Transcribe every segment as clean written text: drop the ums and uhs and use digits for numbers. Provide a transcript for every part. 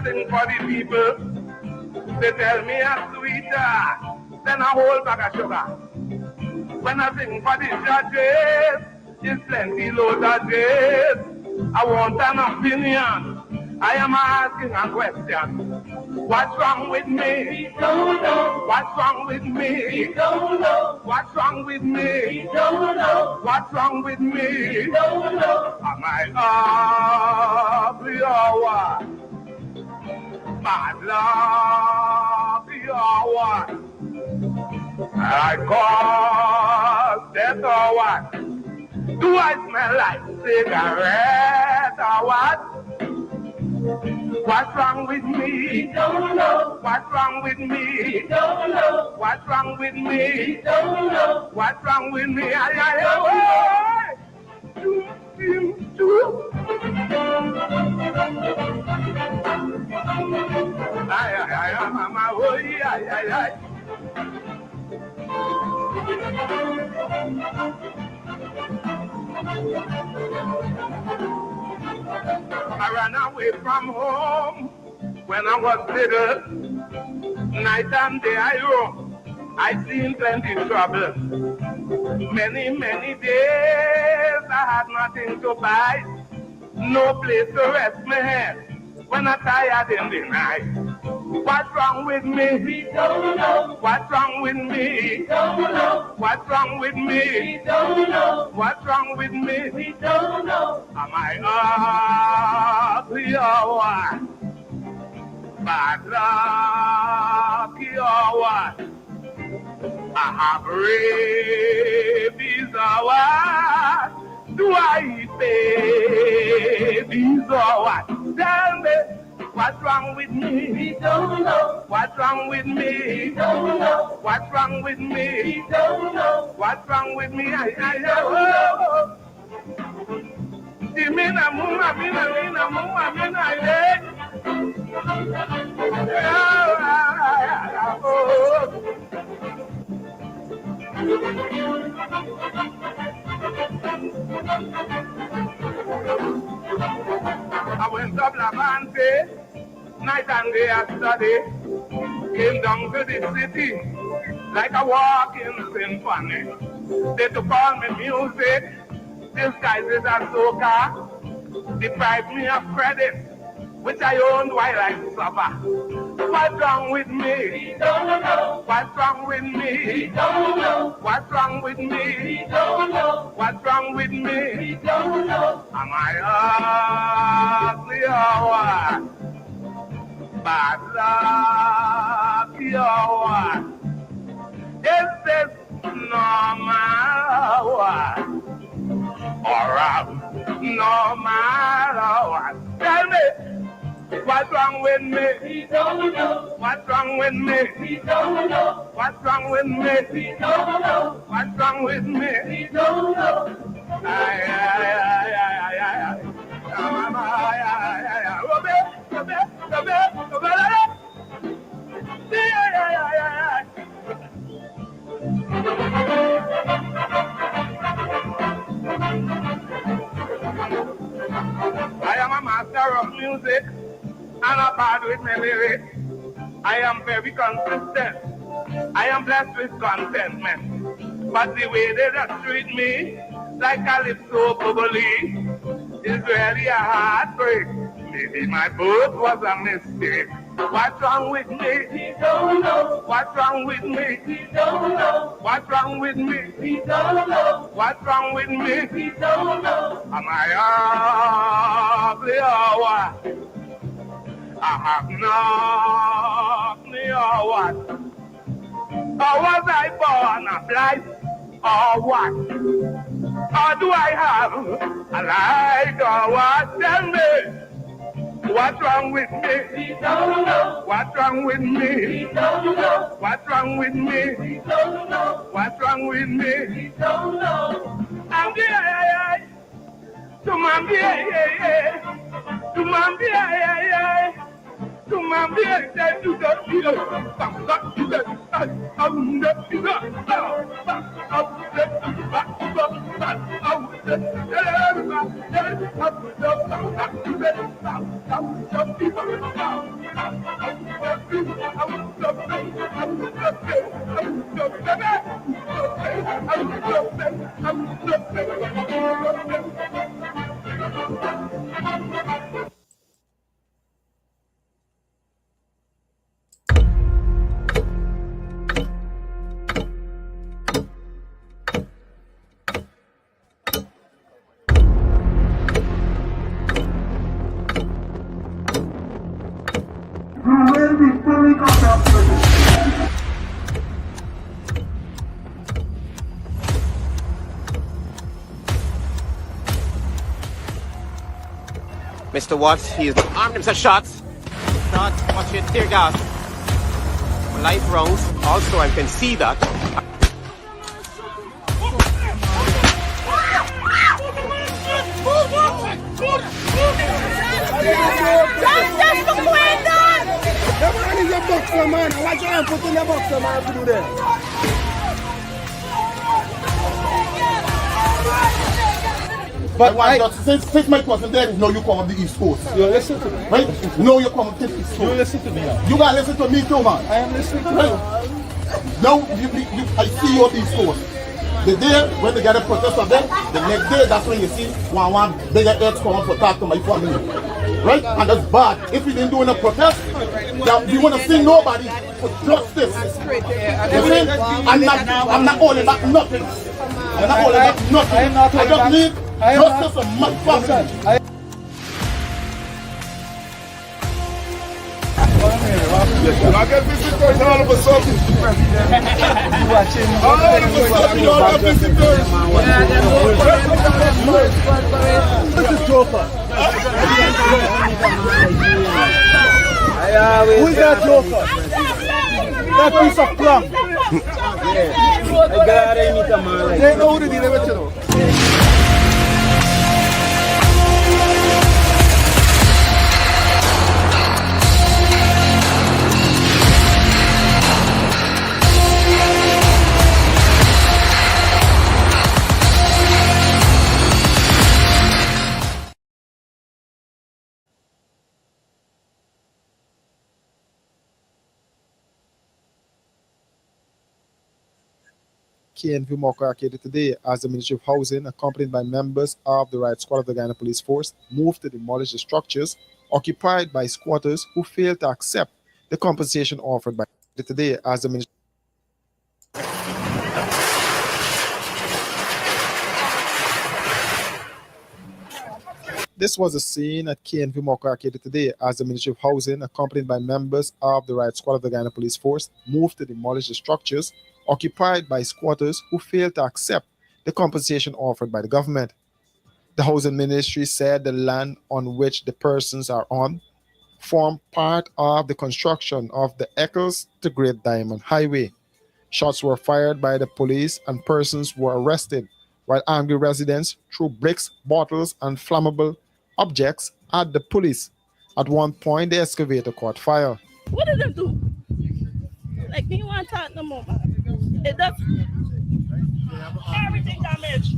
sing for the people, they tell me I'm sweeter than a whole bag of sugar. When I sing for the judges, it's plenty loads of days. I want an opinion. I am asking a question. What's wrong with me? We don't know. What's wrong with me? We don't know. What's wrong with me? We don't know. What's wrong with me? We don't know. Am I ugly or what? Bad luck or what? I cause death or what? Do I smell like cigarette or what? What's wrong with me? We don't know. What's wrong with We me? don't know. What's wrong with We me? don't know. What's wrong with me? I ran away from home when I was little. Night and day I roam. I seen plenty trouble. Many, many days I had nothing to buy. No place to rest my head when I tired in the night. What's wrong with me? We don't know. What's wrong with We me? don't know. What's wrong with We me? don't know. What's wrong with me? We don't know. Am I ugly or what? Bad luck or what? I have rabies or what? Do I eat babies or what? Tell me, what's wrong with me? We don't know. What's wrong with We me? don't know. What's wrong with We me? don't know. What's wrong with me? Oh. Mina, muma, mina, mina, muma, mina, yeah. I went up Lavante, night and day I study, came down to the city like a walking symphony. They took all my music, disguised as soca, deprived me of credit, which I owned while I suffer. What's wrong with me? We don't know. What's wrong with We me? don't know. What's wrong with We me? don't know. What's wrong with We me? don't know. Am I ugly or what? Bad luck or what? Is this normal or what? Or normal or what? Tell me, what's wrong with me? We don't know. What's wrong with me? We don't know. What's wrong with me? We don't know. What's wrong with me? We don't know. Ay. I am a master of music and a bad with my lyrics. I am very consistent. I am blessed with contentment. But the way they just treat me, like Calypso bubbly, is really a heartbreak. Maybe my birth was a mistake. What's wrong with me? We don't know. What's wrong with me? We don't know. What's wrong with me? We don't know. What's wrong with me? We don't know. Am I ugly or what? I have nothing or what? Or was I born a blight or what? Or do I have a light or what? Tell me, what's wrong with me? We don't know. What's wrong with We me? don't know. What's wrong with me? We don't know. What's wrong with me? We don't know. I'm here, to my beer, to my beer, to my beer, that you don't feel it. Mr. Watts, he is armed himself. Shots. Watch it. Tear gas. Live rounds. Also, I can see that. But since Mike wasn't there, no, you come up the East Coast. You listen to me. Right? No, you come up to the East Coast. You listen to me now. You gotta listen to me too, man. I am listening to Right? you. Now, I see you on the East Coast. The day when they get a protest of them, the next day, that's when you see one bigger heads come up to talk to my family. Right? And that's bad. If we didn't do a protest, we want to see nobody for justice. You see? I'm not holding back nothing. I'm not holding back nothing. I just need justice for my family. I get visitors all of a sudden. All of a sudden, you all have visitors. This is Joker. Who is that Joker? That piece of plum. They know who they deal with, you know. KNV Moko Arcade today as the Ministry of Housing, accompanied by members of the Riot Squad of the Guyana Police Force, moved to demolish the structures occupied by squatters who failed to accept the compensation offered by today as the Ministry. This was a scene at KNV Moko Arcade today as the Ministry of Housing, accompanied by members of the Riot Squad of the Guyana Police Force, moved to demolish the structures occupied by squatters who failed to accept the compensation offered by the government. The Housing Ministry said the land on which the persons are on form part of the construction of the Eccles to Great Diamond Highway. Shots were fired by the police and persons were arrested, while angry residents threw bricks, bottles, and flammable objects at the police. At one point, the excavator caught fire. What did they do? Like, me want to talk no more, man. It does everything damaged.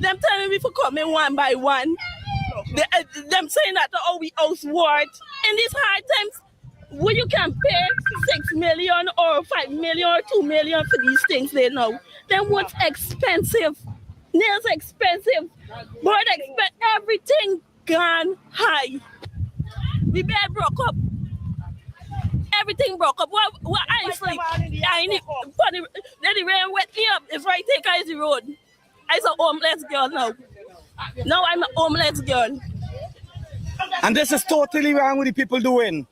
Them telling me for coming one by one. Them saying that the OE house ward in these hard times, where you can pay 6 million or 5 million or 2 million for these things they know. Then what's expensive? Nails expensive. Board expensive. Everything gone high. The bed broke up. Everything broke up. What I sleep? I need funny. Then the rain wet me up. It's right there, guys, the road. I'm a homeless girl now. Now I'm a homeless girl. And this is totally wrong with the people doing.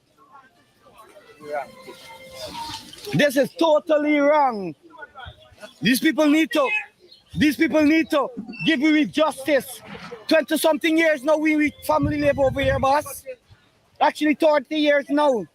This is totally wrong. These people need to give me justice. 20-something years now we family live over here, boss. Actually 30 years now.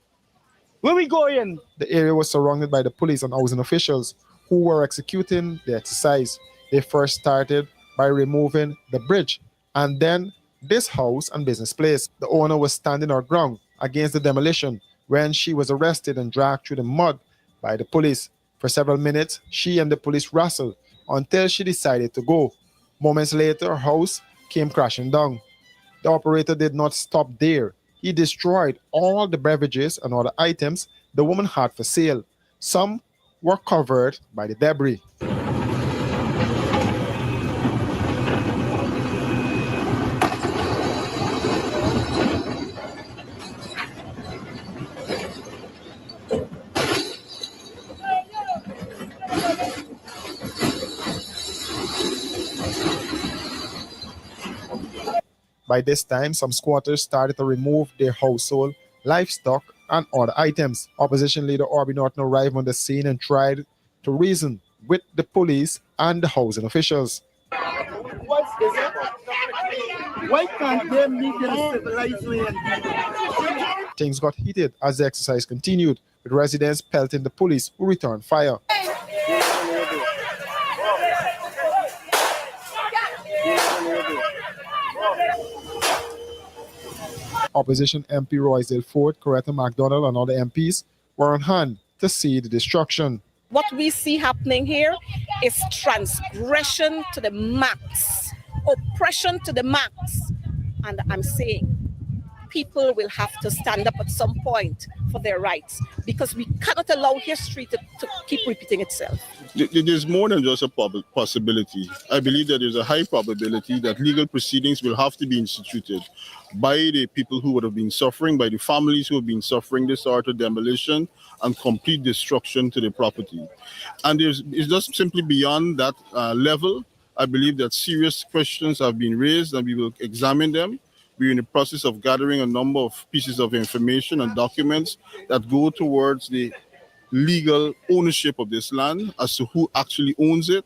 Where we going? The area was surrounded by the police and housing officials who were executing the exercise. They first started by removing the bridge and then this house and business place. The owner was standing her ground against the demolition when she was arrested and dragged through the mud by the police. For several minutes, she and the police wrestled until she decided to go. Moments later, her house came crashing down. The operator did not stop there He destroyed all the beverages and other items the woman had for sale. Some were covered by the debris. By this time, some squatters started to remove their household, livestock, and other items. Opposition leader Orby Norton arrived on the scene and tried to reason with the police and the housing officials. Why can't they meet in a civilized way and Things got heated as the exercise continued, with residents pelting the police, who returned fire. Opposition MP Roysdale Ford, Coretta MacDonald, and other MPs were on hand to see the destruction. What we see happening here is transgression to the max, oppression to the max. And I'm saying people will have to stand up at some point for their rights, because we cannot allow history to keep repeating itself. There's more than just a possibility. I believe that there's a high probability that legal proceedings will have to be instituted by the people who would have been suffering, by the families who have been suffering this sort of demolition and complete destruction to the property. And it's just simply beyond that level. I believe that serious questions have been raised and we will examine them. We're in the process of gathering a number of pieces of information and documents that go towards the legal ownership of this land as to who actually owns it,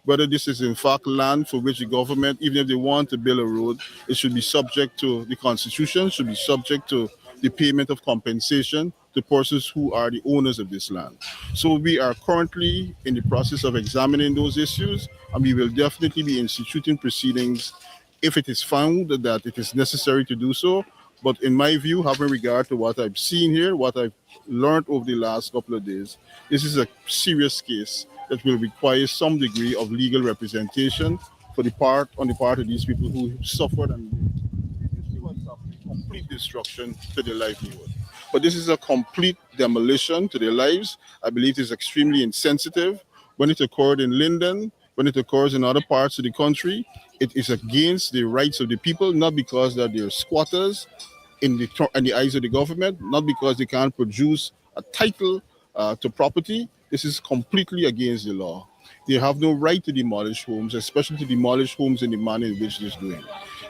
whether this is in fact land for which the government, even if they want to build a road, it should be subject to the Constitution, should be subject to the payment of compensation to persons who are the owners of this land. So we are currently in the process of examining those issues, and we will definitely be instituting proceedings if it is found that it is necessary to do so. But in my view, having regard to what I've seen here, what I've learned over the last couple of days, this is a serious case that will require some degree of legal representation on the part of these people who suffered and you see what's happening, complete destruction to their livelihood. But this is a complete demolition to their lives. I believe it is extremely insensitive. When it occurred in Linden, when it occurs in other parts of the country, it is against the rights of the people, not because that they're squatters in the eyes of the government, not because they can't produce a title to property. This is completely against the law. They have no right to demolish homes, especially to demolish homes in the manner in which they're doing.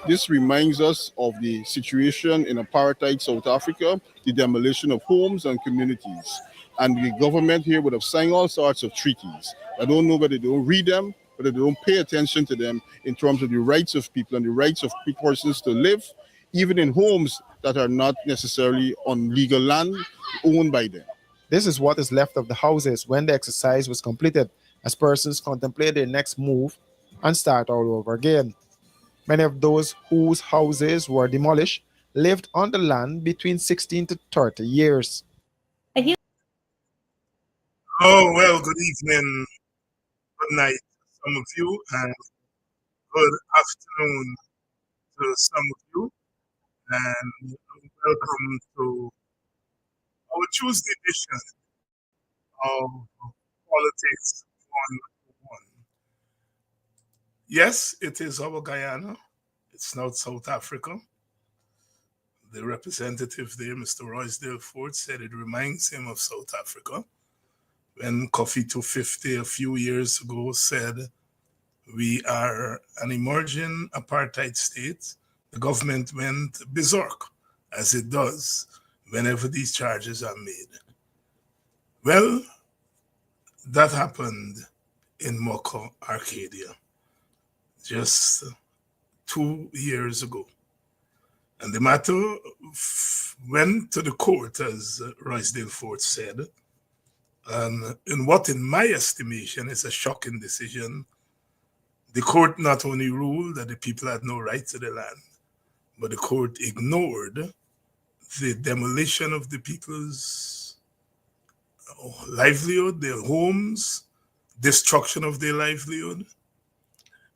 This reminds us of the situation in apartheid South Africa, the demolition of homes and communities. And the government here would have signed all sorts of treaties. I don't know whether they don't read them, whether they don't pay attention to them in terms of the rights of people and the rights of persons to live, even in homes that are not necessarily on legal land owned by them. This is what is left of the houses when the exercise was completed, as persons contemplate their next move and start all over again. Many of those whose houses were demolished lived on the land between 16 to 30 years. Oh, well, good evening, good night to some of you, and good afternoon to some of you, and welcome to our Tuesday edition of Politics 101. Yes, it is our Guyana. It's not South Africa. The representative there, Mr. Roysdale Ford, said it reminds him of South Africa. When Coffee 250 a few years ago said, we are an emerging apartheid state, the government went berserk, as it does whenever these charges are made. Well, that happened in Moko, Arcadia, just 2 years ago. And the matter went to the court, as Roysdale Ford said, and in what, in my estimation, is a shocking decision. The court not only ruled that the people had no right to the land, but the court ignored the demolition of the people's livelihood, their homes, destruction of their livelihood.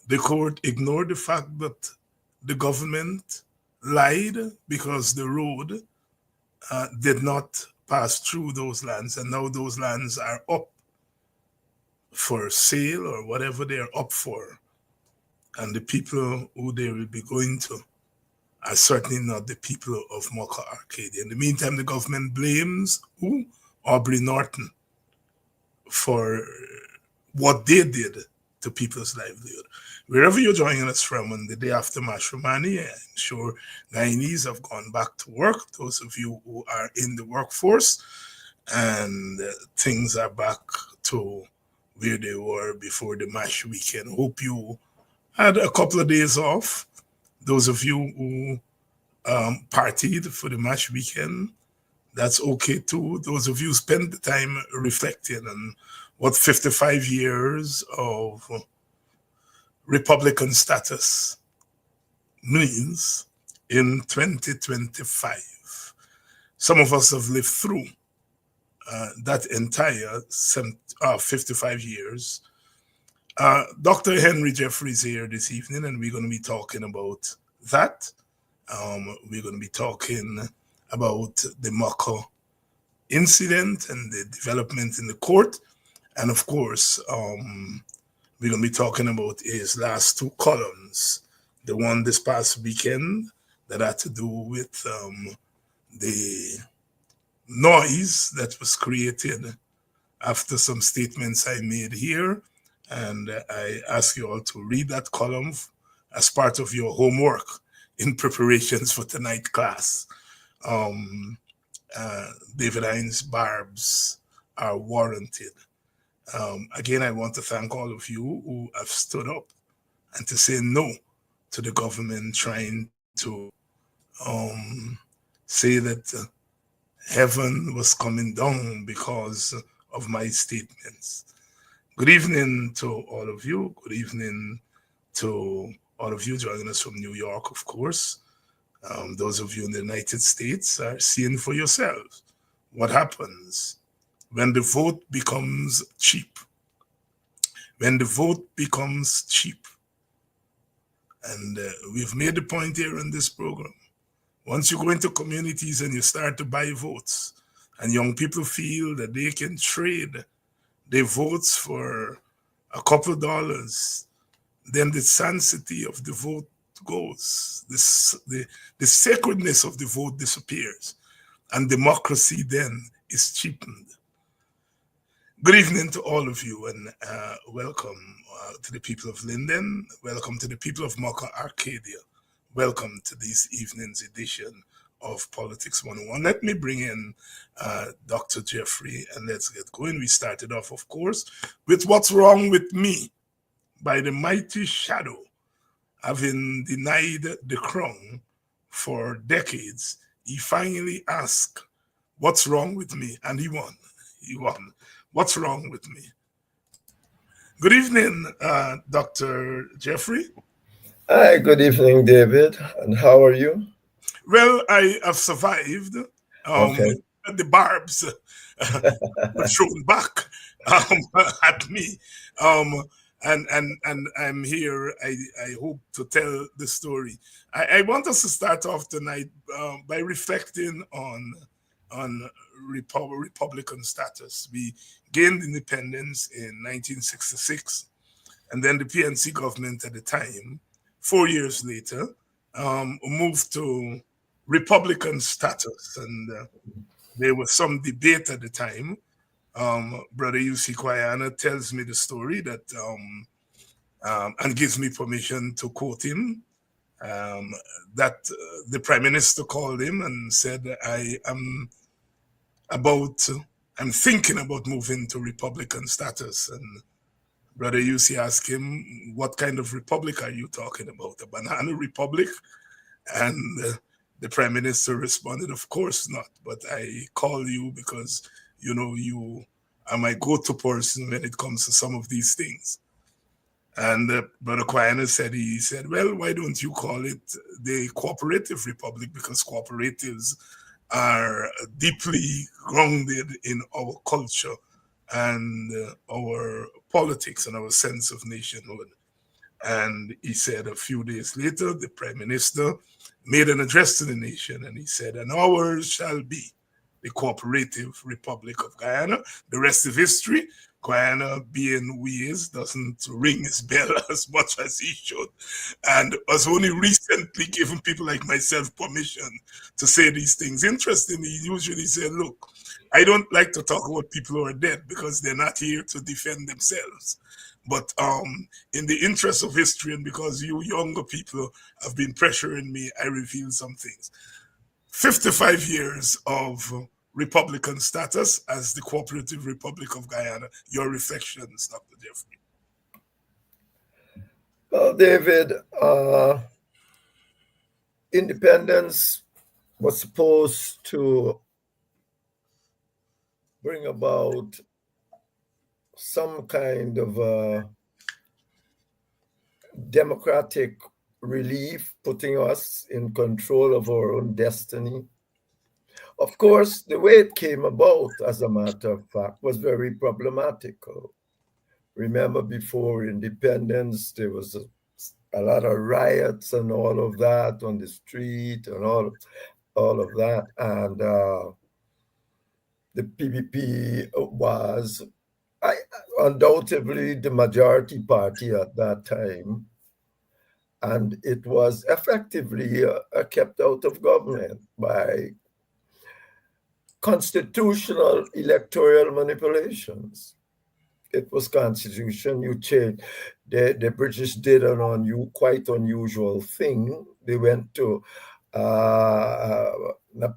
The court ignored the fact that the government lied because the road did not pass through those lands, and now those lands are up for sale or whatever they're up for, and the people who they will be going to are certainly not the people of Mocha Arcadia. In the meantime, the government blames who? Aubrey Norton for what they did to people's livelihood. Wherever you're joining us from on the day after Mashramani, I'm sure Guyanese have gone back to work, those of you who are in the workforce, and things are back to where they were before the MASH weekend. Hope you had a couple of days off. Those of you who partied for the MASH weekend, that's okay too. Those of you who spent the time reflecting on what 55 years of Republican status means in 2025. Some of us have lived through that entire 55 years. Dr. Henry Jeffries here this evening, and we're going to be talking about that. We're going to be talking about the Maka incident and the development in the court. And of course, we're going to be talking about his last two columns. The one this past weekend that had to do with the noise that was created after some statements I made here. And I ask you all to read that column as part of your homework in preparations for tonight's class. David Hines' barbs are warranted. Again, I want to thank all of you who have stood up and to say no to the government trying to say that heaven was coming down because of my statements. Good evening to all of you. Good evening to all of you joining us from New York, of course. Those of you in the United States are seeing for yourselves what happens when the vote becomes cheap. When the vote becomes cheap. And we've made the point here in this program. Once you go into communities and you start to buy votes, and young people feel that they can trade their votes for a couple dollars, then the sanctity of the vote goes. The sacredness of the vote disappears, and democracy then is cheapened. Good evening to all of you, and welcome to the people of Linden. Welcome to the people of Mocha Arcadia. Welcome to this evening's edition of Politics 101. Let me bring in Dr. Jeffrey, and let's get going. We started off, of course, with What's Wrong With Me by the mighty Shadow, having denied the crown for decades. He finally asked, what's wrong with me? And he won. He won. What's wrong with me? Good evening, Dr. Jeffrey. Hi, good evening, David. And how are you? Well, I have survived. Okay. The barbs were thrown back at me. And I'm here. I hope to tell the story. I want us to start off tonight by reflecting on Republican status. We gained independence in 1966, and then the PNC government at the time, 4 years later, moved to Republican status, and there was some debate at the time. Brother U.C. Guyana tells me the story that and gives me permission to quote him, that the Prime Minister called him and said, I'm thinking about moving to Republican status. And Brother UC asked him, what kind of republic are you talking about? A banana republic? And the Prime Minister responded, of course not, but I call you because, you know, you are my go-to person when it comes to some of these things. And Brother Quayana said, well, why don't you call it the Cooperative Republic? Because cooperatives are deeply grounded in our culture and our politics and our sense of nationhood. And he said a few days later, the Prime Minister made an address to the nation, and he said, "And ours shall be the Cooperative Republic of Guyana." The rest of history. Guyana, being we is, doesn't ring his bell as much as he should, and has only recently given people like myself permission to say these things. Interestingly, he usually said, "Look, I don't like to talk about people who are dead because they're not here to defend themselves. But in the interest of history, and because you younger people have been pressuring me, I reveal some things." 55 years of Republican status as the Cooperative Republic of Guyana. Your reflections, Dr. Jeffrey. Well, David, independence was supposed to bring about some kind of democratic relief, putting us in control of our own destiny. Of course, the way it came about, as a matter of fact, was very problematical. Remember, before independence, there was a lot of riots and all of that on the street and all of that. And the PPP was undoubtedly the majority party at that time. And it was effectively kept out of government by constitutional electoral manipulations. It was constitution. You change. The British did an quite unusual thing. They went to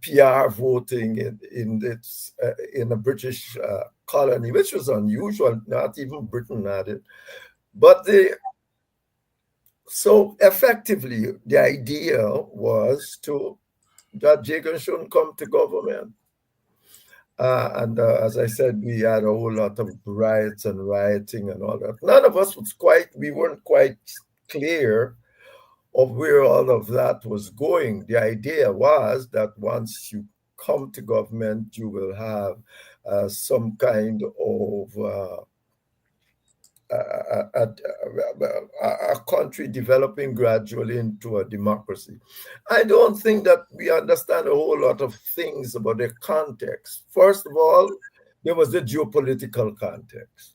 PR voting in a British colony, which was unusual. Not even Britain had it. But so effectively, the idea was that Jagan shouldn't come to government. And as I said, we had a whole lot of riots and rioting and all that. None of us we weren't quite clear of where all of that was going. The idea was that once you come to government, you will have some kind of a country developing gradually into a democracy. I don't think that we understand a whole lot of things about the context. First of all, there was the geopolitical context.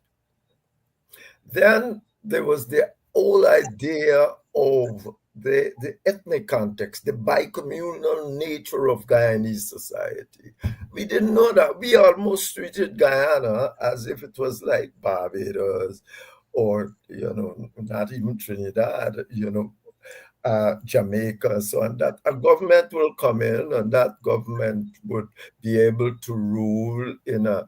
Then there was the whole idea of the ethnic context, the bicommunal nature of Guyanese society. We didn't know that. We almost treated Guyana as if it was like Barbados or, not even Trinidad, Jamaica, so on, that a government will come in and that government would be able to rule in a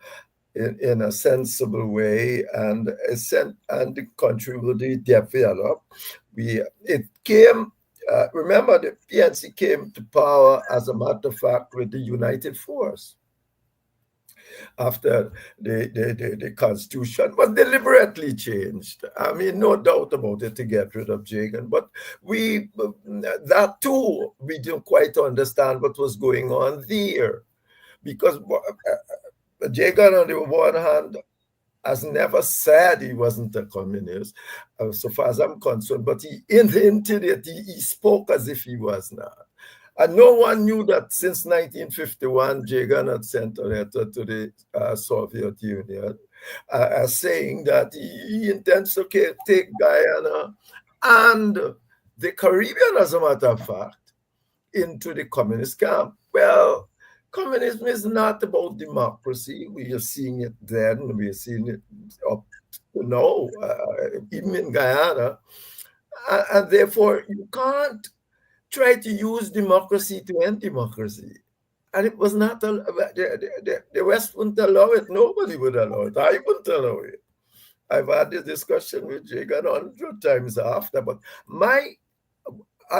sensible way, and the country will be developed. It came. Remember, the PNC came to power, as a matter of fact, with the United Force after the Constitution was deliberately changed. I mean, no doubt about it, to get rid of Jagan. But that too, we didn't quite understand what was going on there, because Jagan, on the one hand, has never said he wasn't a communist, so far as I'm concerned, but he hinted it. He spoke as if he was not. And no one knew that since 1951, Jagan had sent a letter to the Soviet Union saying that he intends to take Guyana and the Caribbean, as a matter of fact, into the communist camp. Well, communism is not about democracy. We are seeing it then. We are seeing it up to now, even in Guyana. And therefore, you can't try to use democracy to end democracy. And it was not, the West wouldn't allow it. Nobody would allow it. I wouldn't allow it. I've had this discussion with Jagan 100 times after, but I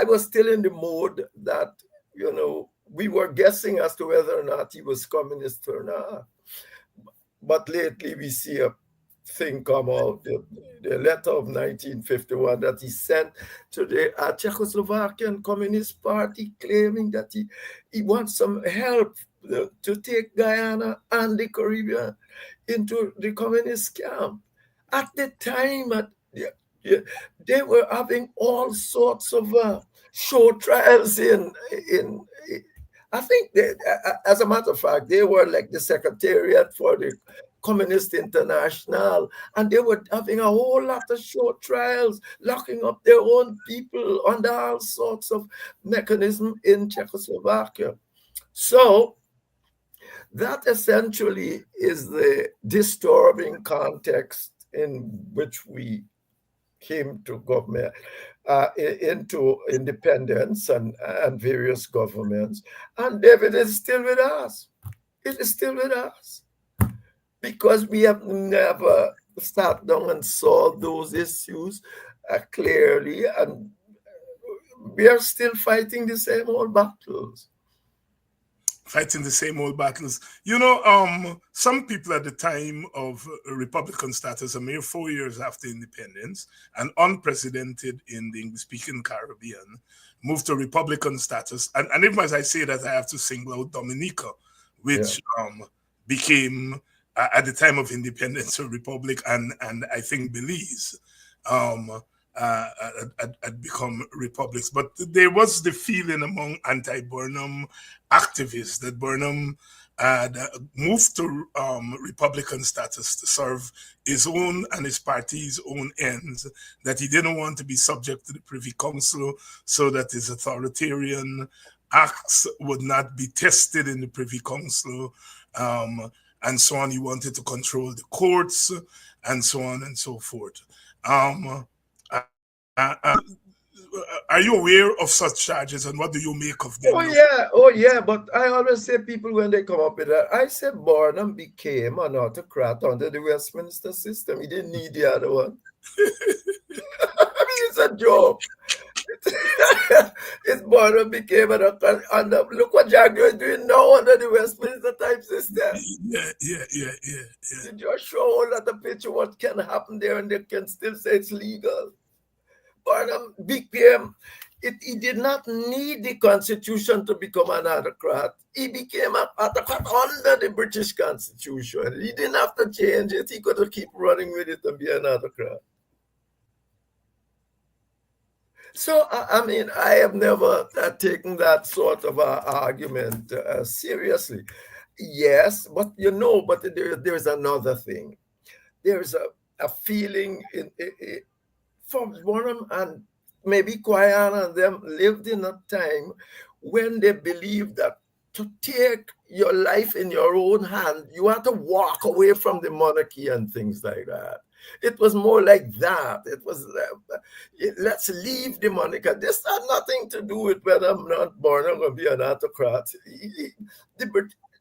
was still in the mode that, we were guessing as to whether or not he was communist or not. But lately we see a thing come out, the letter of 1951 that he sent to the Czechoslovakian Communist Party, claiming that he wants some help to take Guyana and the Caribbean into the communist camp. At the time, Yeah, they were having all sorts of show trials in. I think they, as a matter of fact, they were like the secretariat for the Communist International, and they were having a whole lot of show trials, locking up their own people under all sorts of mechanism in Czechoslovakia. So that essentially is the disturbing context in which we came to government, into independence and various governments. And David is still with us. It is still with us because we have never sat down and saw those issues clearly, and we are still fighting the same old battles. Fighting the same old battles. You know, some people at the time of Republican status, a mere 4 years after independence and unprecedented in the English-speaking Caribbean, moved to Republican status. And even as I say that, I have to single out Dominica, which became, at the time of independence, a republic, and I think Belize had become republics. But there was the feeling among anti-Burnham activists that Burnham had moved to Republican status to serve his own and his party's own ends, that he didn't want to be subject to the Privy Council so that his authoritarian acts would not be tested in the Privy Council, and so on. He wanted to control the courts, and so on and so forth. Are you aware of such charges, and what do you make of them? Oh yeah, but I always say people when they come up with that, I said Burnham became an autocrat under the Westminster system. He didn't need the other one. I mean, it's a joke. It's Burnham became an autocrat under, look what Jagger is doing now under the Westminster type system. Yeah. You just show all that the picture what can happen there, and they can still say it's legal. Burnham became, he did not need the Constitution to become an autocrat. He became an autocrat under the British Constitution. He didn't have to change it. He could have keep running with it and be an autocrat. So, I mean, I have never taken that sort of argument seriously. Yes, but you know, but there's another thing. There's a feeling from Burnham and maybe Guyana and them lived in a time when they believed that to take your life in your own hand, you have to walk away from the monarchy and things like that. It was more like that. It was, let's leave the monarchy. This had nothing to do with whether I'm not born, I'm going to be an autocrat.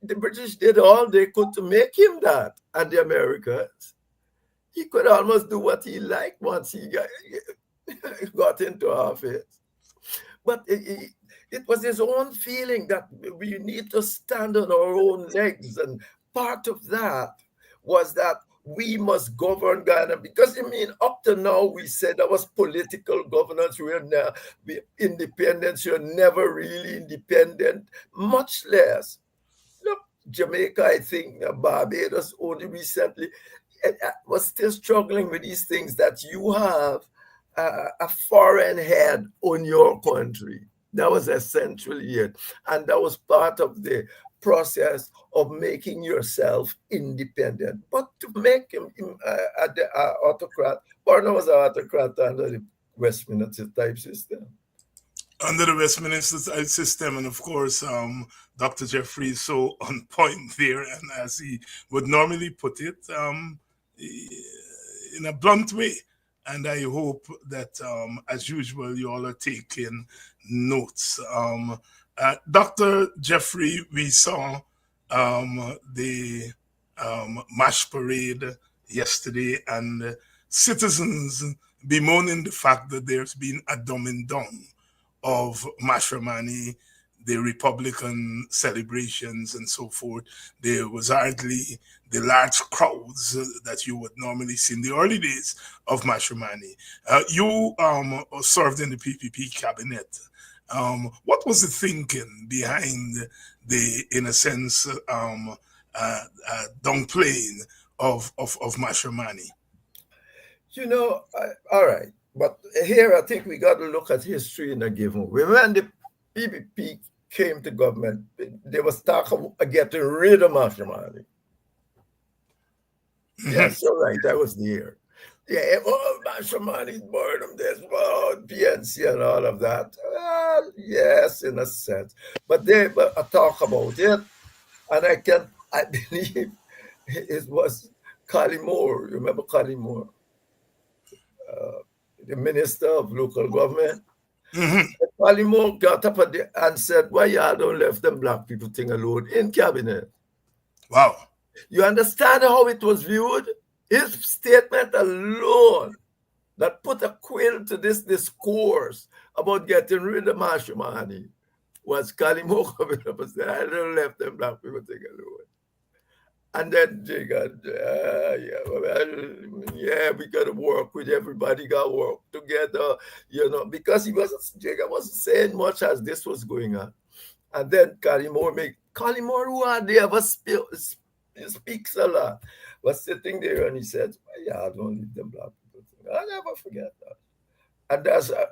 The British did all they could to make him that, and the Americans. He could almost do what he liked once he got into office. But it was his own feeling that we need to stand on our own legs. And part of that was that we must govern Ghana. Because, I mean, up to now, we said that was political governance. Independence, you're never really independent, much less. Look, Jamaica, I think, Barbados only recently, was still struggling with these things that you have a foreign head on your country. That was essentially it. And that was part of the process of making yourself independent. But to make him an autocrat, Burnham was an autocrat under the Westminster type system. Under the Westminster type system, and of course, Dr. Jeffrey is so on point there, and as he would normally put it, in a blunt way. And I hope that, as usual, you all are taking notes. Dr. Jeffrey, we saw the MASH parade yesterday, and citizens bemoaning the fact that there's been a dumbing down of Mashramani, the Republican celebrations and so forth. There was hardly the large crowds that you would normally see in the early days of Mashramani. You served in the PPP cabinet. What was the thinking behind the, in a sense, downplaying of Mashramani? You know, all right. But here I think we got to look at history in a given way. When the PPP came to government, they was talking of getting rid of Mashamani. Yes, you're right. I was there. Yeah, oh, Mashamani boredom, there's PNC and all of that. Yes, in a sense. But they talk about it, and I believe it was Moore. You remember Moore? The minister of local government. Moore got up and said, why y'all don't left them black people thing alone in cabinet? Wow. You understand how it was viewed? His statement alone that put a quill to this discourse about getting rid of Mashimani was Moore coming up and said, I don't left them black people thing alone. And then they got, we got to work with everybody, got to work together, because Jacob wasn't saying much as this was going on. And then Collymore, who hardly ever speaks a lot, was sitting there and he said, I don't leave them black people. I'll never forget that. And that's how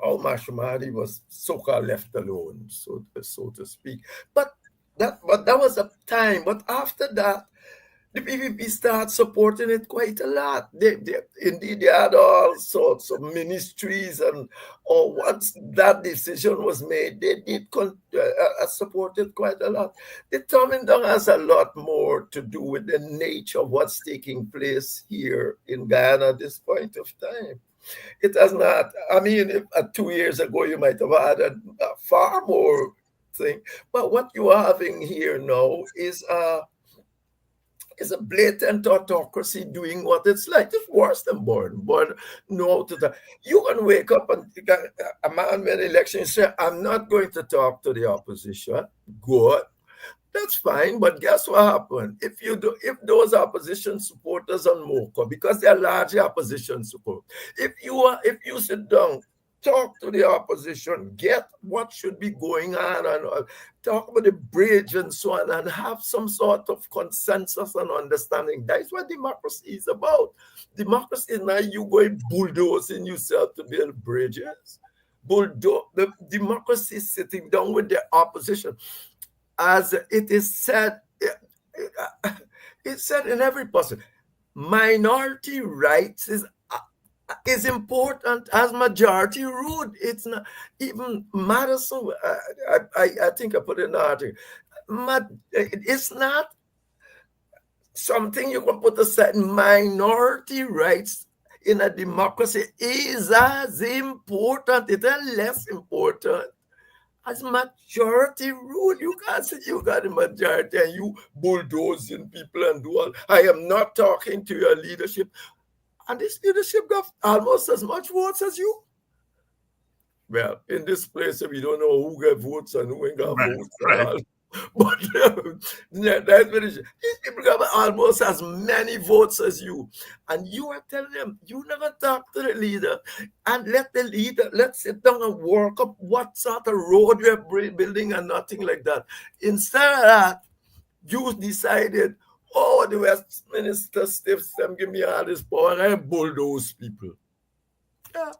all Mashimani was so-called left alone, so to speak. But that was a time. But after that, the PPP started supporting it quite a lot. They had all sorts of ministries, and once that decision was made, they did support it quite a lot. The Tommy Down has a lot more to do with the nature of what's taking place here in Guyana at this point of time. It has not. I mean, 2 years ago, you might have had a far more thing. But what you are having here now is a blatant autocracy doing what it's like. It's worse than born. No, you can wake up and a man when elections say, I'm not going to talk to the opposition. Good. That's fine, but guess what happened? If those opposition supporters on MOCA, because they're largely opposition support, if you sit down, talk to the opposition, get what should be going on, and talk about the bridge and so on, and have some sort of consensus and understanding. That's what democracy is about. Democracy is not you going bulldozing yourself to build bridges. The democracy is sitting down with the opposition. As it is said, it's said in every person, minority rights is important as majority rule. It's not even matters. So I think I put in an article. It's not something you can put aside. Minority rights in a democracy is as important. It's less important as majority rule. You can't say you got a majority and you bulldozing people and do all. I am not talking to your leadership. And this leadership got almost as much votes as you. Well, in this place, we don't know who got votes and who ain't got votes. Right. But that's what it is. These people got almost as many votes as you. And you are telling them, you never talk to the leader and let's sit down and work up what sort of road we're building and nothing like that. Instead of that, you decided, the Westminster stiffs them, give me all this power, and I bulldoze people. Yeah.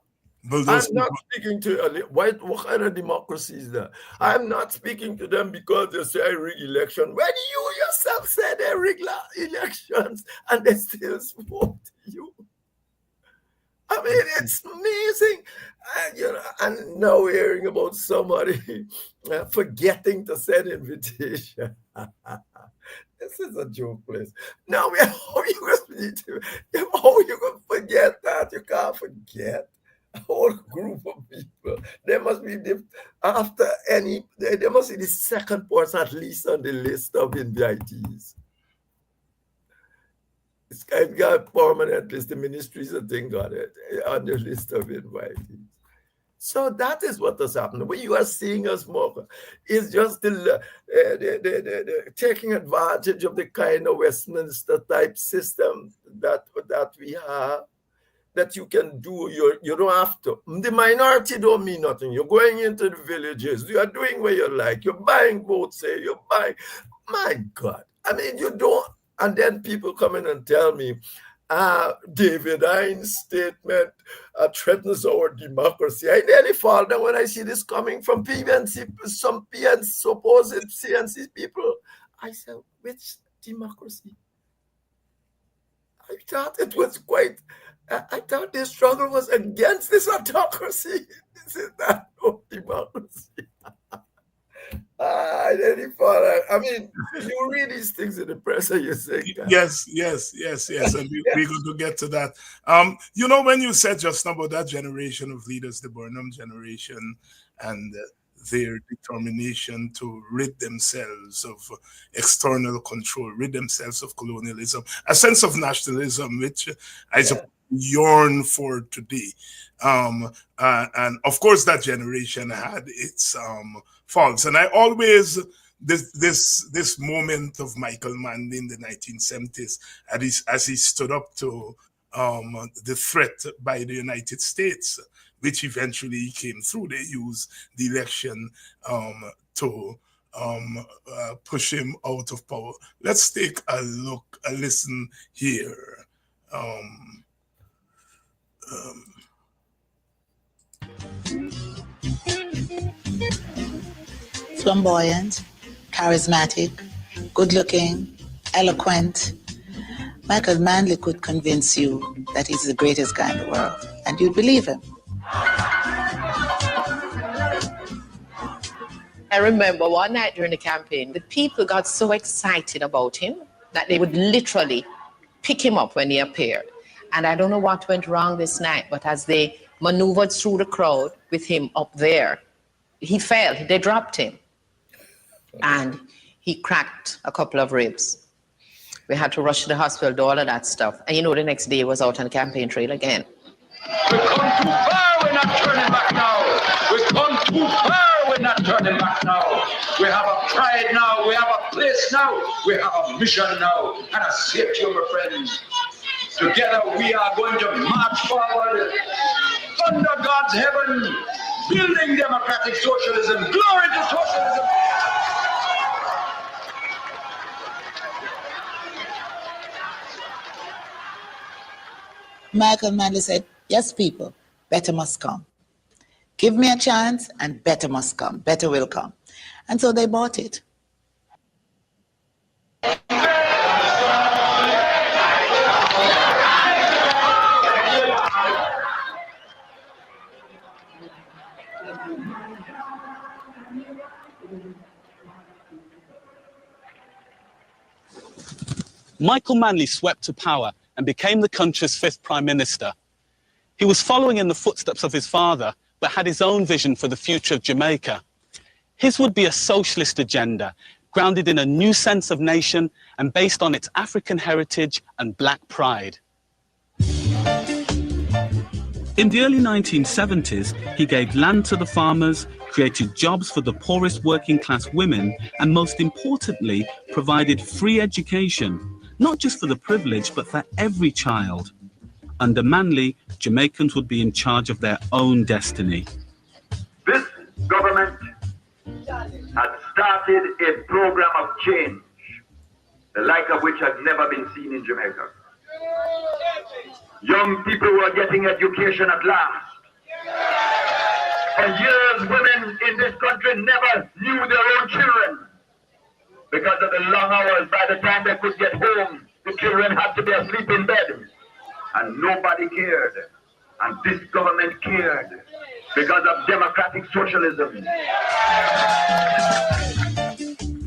I'm not speaking to what kind of democracy is that? I'm not speaking to them because they say I rig election. When you yourself said they rig elections and they still support you. I mean, it's amazing. And now we're hearing about somebody forgetting to send invitation. This is a joke place. Now, how you going to forget that? You can't forget. A whole group of people. There must be there must be the second person at least on the list of invitees. It's kind of got permanent list. The ministries and thing got it on the list of invitees. So that is what has happened. What you are seeing us more is just the taking advantage of the kind of Westminster type system that we have. That you can do, you don't have to. The minority don't mean nothing. You're going into the villages. You are doing what you like. You're buying votes. You're buying. My God. I mean, you don't. And then people come in and tell me, David Hines' statement threatens our democracy. I nearly fall down when I see this coming from PNC, some PNC, supposed CNC people. I said, which democracy? I thought it was quite, I thought the struggle was against this autocracy. This is not no democracy. I nearly fall. I mean, you read these things in the press and you say, yes. And we're going to get to that. You know, when you said just now about that generation of leaders, the Burnham generation, and their determination to rid themselves of external control, rid themselves of colonialism, a sense of nationalism, which I suppose yearn for today. And of course, that generation had its faults. And I always, this moment of Michael Manley in the 1970s, as he stood up to the threat by the United States, which eventually came through. They used the election to push him out of power. Let's take a listen here. Flamboyant, charismatic, good-looking, eloquent. Michael Manley could convince you that he's the greatest guy in the world, and you'd believe him. I remember one night during the campaign, the people got so excited about him that they would literally pick him up when he appeared. And I don't know what went wrong this night, but as they maneuvered through the crowd with him up there, he fell, they dropped him. And he cracked a couple of ribs. We had to rush to the hospital, do all of that stuff. And you know, the next day he was out on the campaign trail again. We've come too far, we're not turning back now. We've come too far, we're not turning back now. We have a pride now, we have a place now, we have a mission now, and a safety, my friends. Together we are going to march forward under God's heaven, building democratic socialism, glory to socialism. Michael Manley said, yes, people, better must come. Give me a chance and better must come. Better will come. And so they bought it. Michael Manley swept to power and became the country's 5th Prime Minister. He was following in the footsteps of his father, but had his own vision for the future of Jamaica. His would be a socialist agenda, grounded in a new sense of nation and based on its African heritage and black pride. In the early 1970s, he gave land to the farmers, created jobs for the poorest working class women, and most importantly, provided free education, not just for the privileged, but for every child. Under Manley, Jamaicans would be in charge of their own destiny. This government had started a program of change, the like of which had never been seen in Jamaica. Young people were getting education at last. For years, women in this country never knew their own children. Because of the long hours, by the time they could get home, the children had to be asleep in bed. And nobody cared. And this government cared because of democratic socialism.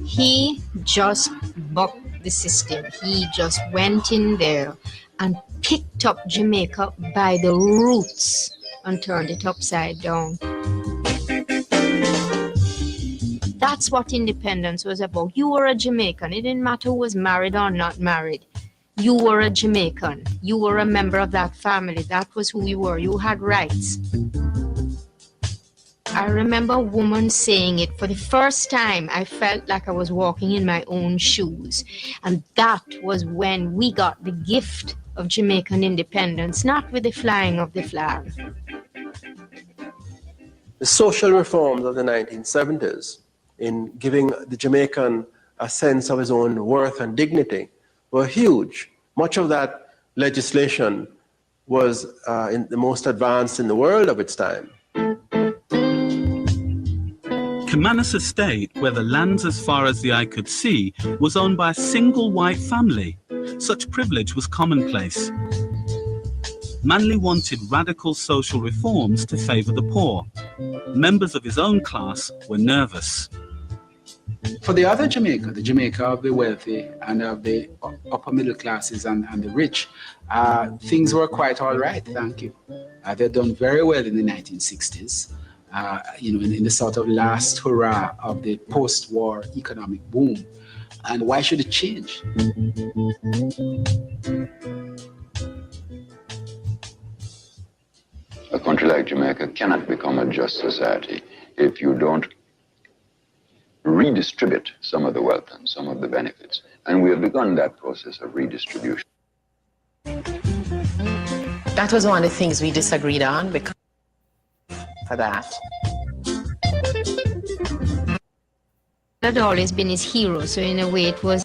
He just bucked the system. He just went in there and picked up Jamaica by the roots and turned it upside down. That's what independence was about. You were a Jamaican. It didn't matter who was married or not married. You were a Jamaican. You were a member of that family. That was who you were. You had rights. I remember a woman saying it for the first time. I felt like I was walking in my own shoes. And that was when we got the gift of Jamaican independence, not with the flying of the flag. The social reforms of the 1970s in giving the Jamaican a sense of his own worth and dignity were huge. Much of that legislation was in the most advanced in the world of its time. Camanus Estate, where the lands as far as the eye could see, was owned by a single white family. Such privilege was commonplace. Manley wanted radical social reforms to favour the poor. Members of his own class were nervous. For the other Jamaica, the Jamaica of the wealthy and of the upper middle classes and the rich, things were quite all right, thank you. They'd done very well in the 1960s. In the sort of last hurrah of the post-war economic boom. And why should it change? A country like Jamaica cannot become a just society if you don't redistribute some of the wealth and some of the benefits. And we have begun that process of redistribution. That was one of the things we disagreed on because for that. Had always been his hero, so in a way it was.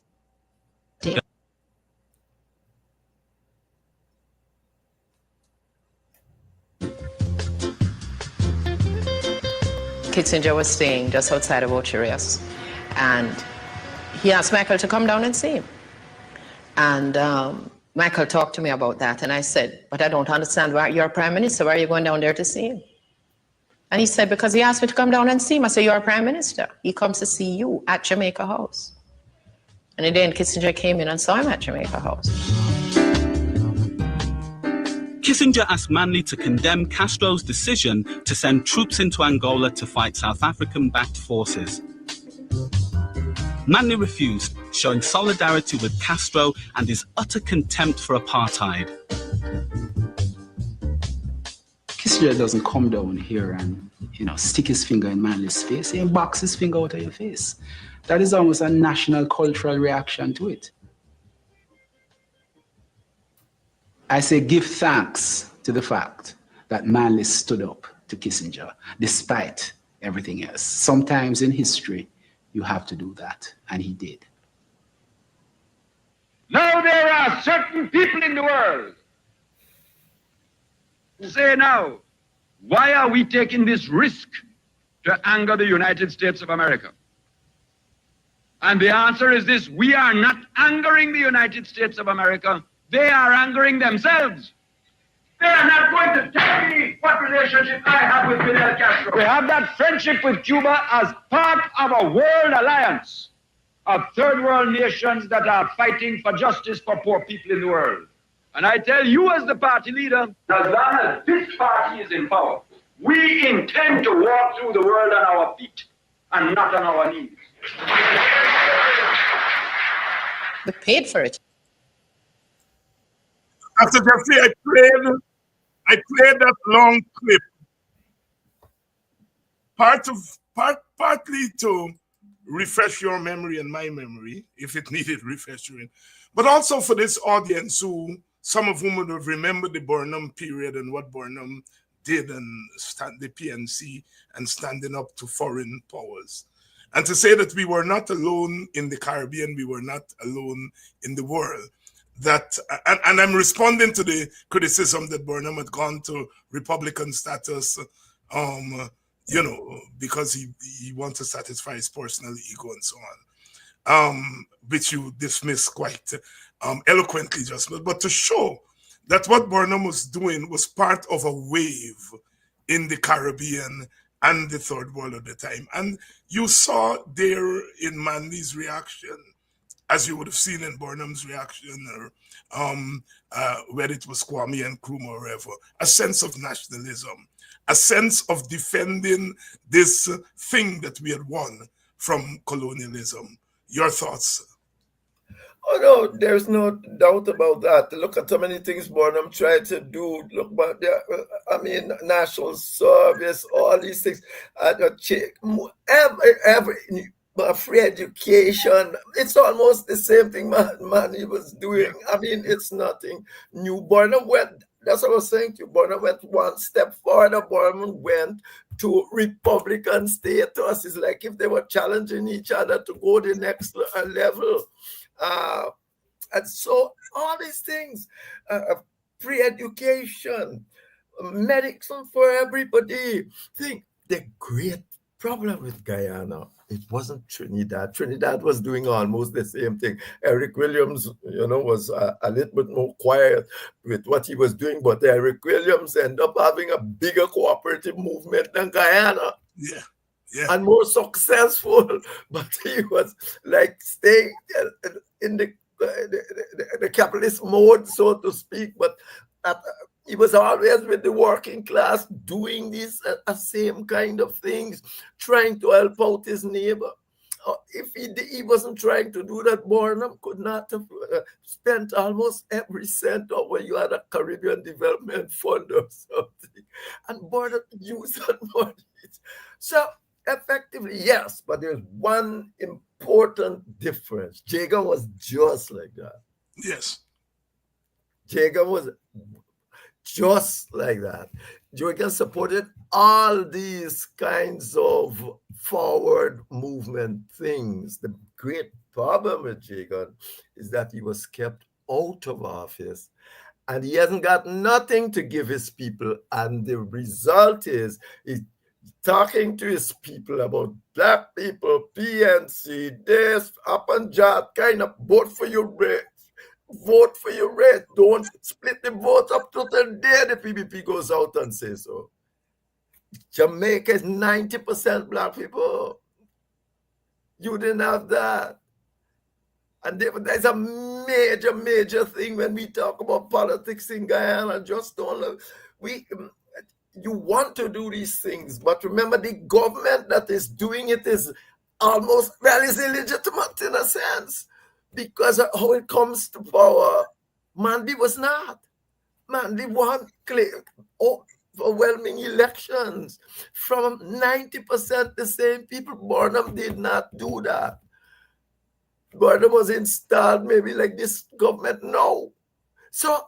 Kissinger was staying just outside of Ocherias, and he asked Michael to come down and see him. And Michael talked to me about that, and I said, but I don't understand why you're prime minister. Why are you going down there to see him? And he said, because he asked me to come down and see him. I said, you're a prime minister. He comes to see you at Jamaica House. And then Kissinger came in and saw him at Jamaica House. Kissinger asked Manley to condemn Castro's decision to send troops into Angola to fight South African-backed forces. Manley refused, showing solidarity with Castro and his utter contempt for apartheid. Kissinger doesn't come down here and, stick his finger in Manley's face. He box his finger out of your face. That is almost a national cultural reaction to it. I say give thanks to the fact that Manley stood up to Kissinger, despite everything else. Sometimes in history, you have to do that, and he did. Now there are certain people in the world who say now, why are we taking this risk to anger the United States of America? And the answer is this: we are not angering the United States of America. They are angering themselves. They are not going to tell me what relationship I have with Fidel Castro. We have that friendship with Cuba as part of a world alliance of third world nations that are fighting for justice for poor people in the world. And I tell you as the party leader, as long as this party is in power, we intend to walk through the world on our feet and not on our knees. We paid for it. After Jeffrey, I played that long clip, partly to refresh your memory and my memory, if it needed refreshing, but also for this audience some of whom would have remembered the Burnham period and what Burnham did and the PNC and standing up to foreign powers. And to say that we were not alone in the Caribbean, we were not alone in the world. That and I'm responding to the criticism that Burnham had gone to Republican status, because he wants to satisfy his personal ego and so on, which you dismiss quite eloquently just. But to show that what Burnham was doing was part of a wave in the Caribbean and the third world at the time, and you saw there in Manley's reaction, as you would have seen in Burnham's reaction, or whether it was Kwame and Nkrumah or whatever, a sense of nationalism, a sense of defending this thing that we had won from colonialism. Your thoughts? Oh, no, there's no doubt about that. Look at how many things Burnham tried to do. Look back there, national service, all these things. Free education, it's almost the same thing Manny was doing. It's nothing new. Burnham went, that's what I was saying to you, Burnham went one step further. Burnham went to Republican status. It's like if they were challenging each other to go the next level. And so all these things, free education, medicine for everybody. Think the great problem with Guyana, it wasn't Trinidad. Trinidad was doing almost the same thing. Eric Williams, was a little bit more quiet with what he was doing, but Eric Williams ended up having a bigger cooperative movement than Guyana. Yeah. And more successful, but he was like staying in the capitalist mode, so to speak. But he was always with the working class, doing these same kind of things, trying to help out his neighbor. If he wasn't trying to do that, Burnham could not have spent almost every cent of when you had a Caribbean Development Fund or something. And Burnham used that money. So effectively, yes, but there's one important difference. Jagan was just like that. Yes. Jagan was just like that. Jagan supported all these kinds of forward movement things. The great problem with Jagan is that he was kept out of office and he hasn't got nothing to give his people. And the result is he's talking to his people about black people, PNC, this, up and jot, kind of vote for your race. Vote for your race. Don't split the vote up to the day the PPP goes out and says so. Jamaica is 90% black people. You didn't have that. And there's a major, major thing when we talk about politics in Guyana. Just don't you want to do these things, but remember the government that is doing it is almost, is illegitimate in a sense, because of how it comes to power. Mandy was not. Mandy won overwhelming elections from 90% the same people. Burnham did not do that. Burnham was installed maybe like this government now. So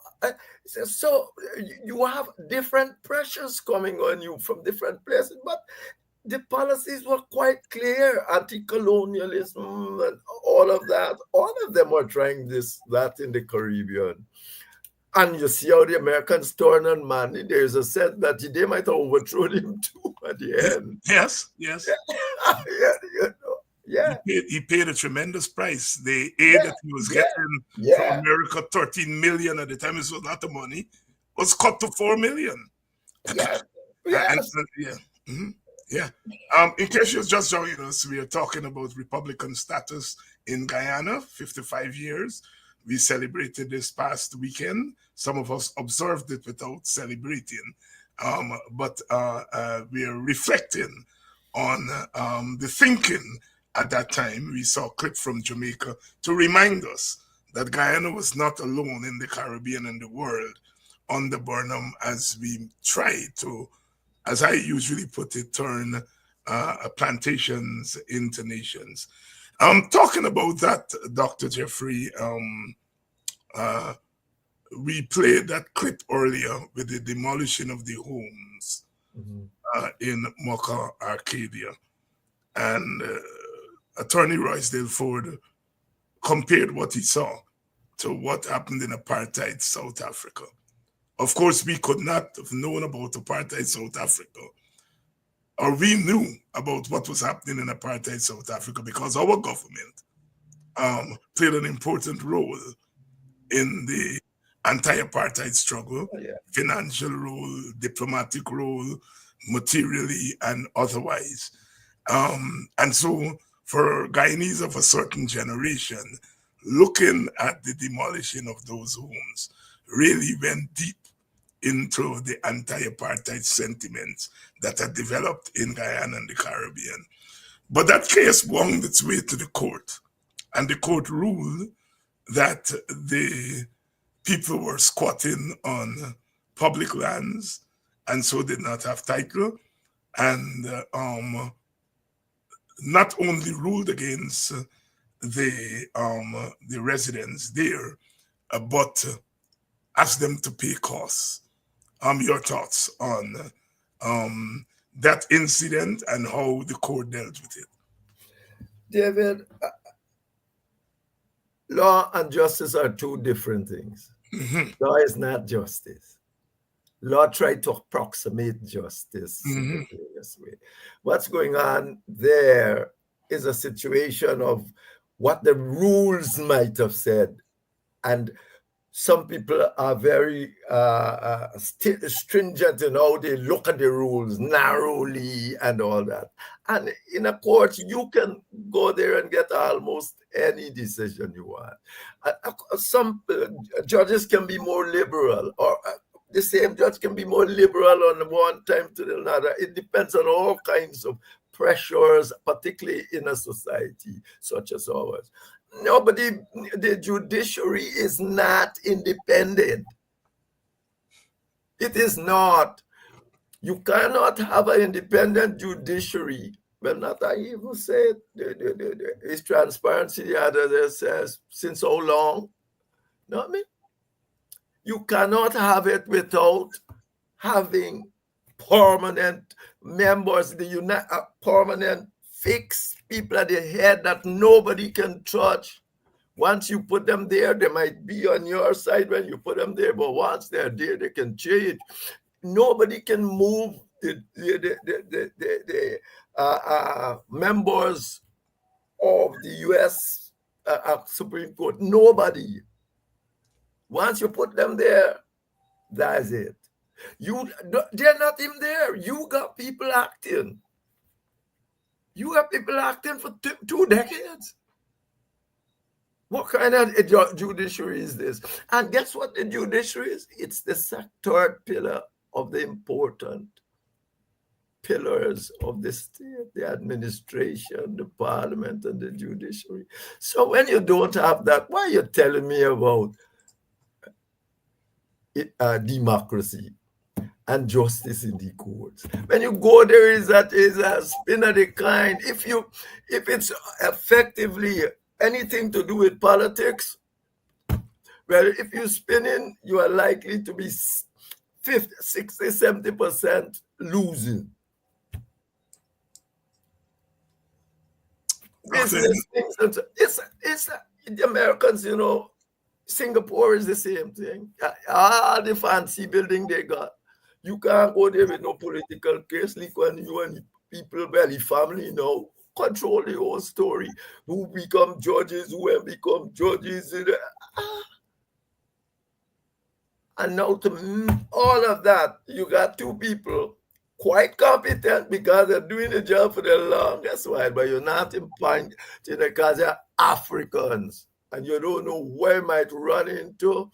you have different pressures coming on you from different places, but the policies were quite clear. Anti-colonialism and all of that. All of them are trying that in the Caribbean. And you see how the Americans turn on Mandy. There's a sense that they might have overthrown him too at the end. Yes. Yeah. He paid a tremendous price. The aid that he was getting from America, 13 million at the time, it was a lot of money, was cut to 4 million. In case you're just joining us, we are talking about Republican status in Guyana, 55 years. We celebrated this past weekend. Some of us observed it without celebrating, but we are reflecting on the thinking. At that time, we saw a clip from Jamaica to remind us that Guyana was not alone in the Caribbean and the world under Burnham, as we try to, as I usually put it, turn plantations into nations. Talking about that, Dr. Jeffrey, we played that clip earlier with the demolishing of the homes in Mocha, Arcadia. And Attorney Roysdale Ford compared what he saw to what happened in apartheid South Africa. Of course, we could not have known about apartheid South Africa, or we knew about what was happening in apartheid South Africa because our government played an important role in the anti-apartheid struggle, financial role, diplomatic role, materially and otherwise. And so for Guyanese of a certain generation, looking at the demolishing of those homes really went deep into the anti-apartheid sentiments that had developed in Guyana and the Caribbean. But that case wound its way to the court, and the court ruled that the people were squatting on public lands and so did not have title, and not only ruled against the residents there, but asked them to pay costs. Your thoughts on that incident and how the court dealt with it? David, Law and justice are two different things. Law is not justice. Law tried to approximate justice in various way. What's going on there is a situation of what the rules might have said. And some people are very stringent in how they look at the rules narrowly and all that. And in a court, you can go there and get almost any decision you want. Some judges can be more liberal, or the same judge can be more liberal on one time to the other. It depends on all kinds of pressures, particularly in a society such as ours. Nobody, the judiciary is not independent. It is not. You cannot have an independent judiciary. Well, not I even say it. Is transparency the other that says since how long? Know what I mean? You cannot have it without having permanent members, permanent fixed people at the head that nobody can touch. Once you put them there, they might be on your side when you put them there, but once they're there, they can change. Nobody can move the members of the U.S. Supreme Court. Nobody. Once you put them there, that's it. They're not even there. You got people acting. You have people acting for 2 decades. What kind of judiciary is this? And guess what the judiciary is? It's the third pillar of the important pillars of the state, the administration, the parliament, and the judiciary. So when you don't have that, why are you telling me about democracy and justice in the courts? When you go there, is a spin of the kind. If it's effectively anything to do with politics, well, if you spin in, you are likely to be 50, 60, 70% losing. Business things. It's the Americans, you know. Singapore is the same thing. All the fancy building they got. You can't go there with no political case. Like when you and people, well, the family now control the whole story. Who become judges, who have become judges. And now to all of that, you got 2 people quite competent because they're doing the job for the longest while, but you're not in point because they're Africans. And you don't know where you might run into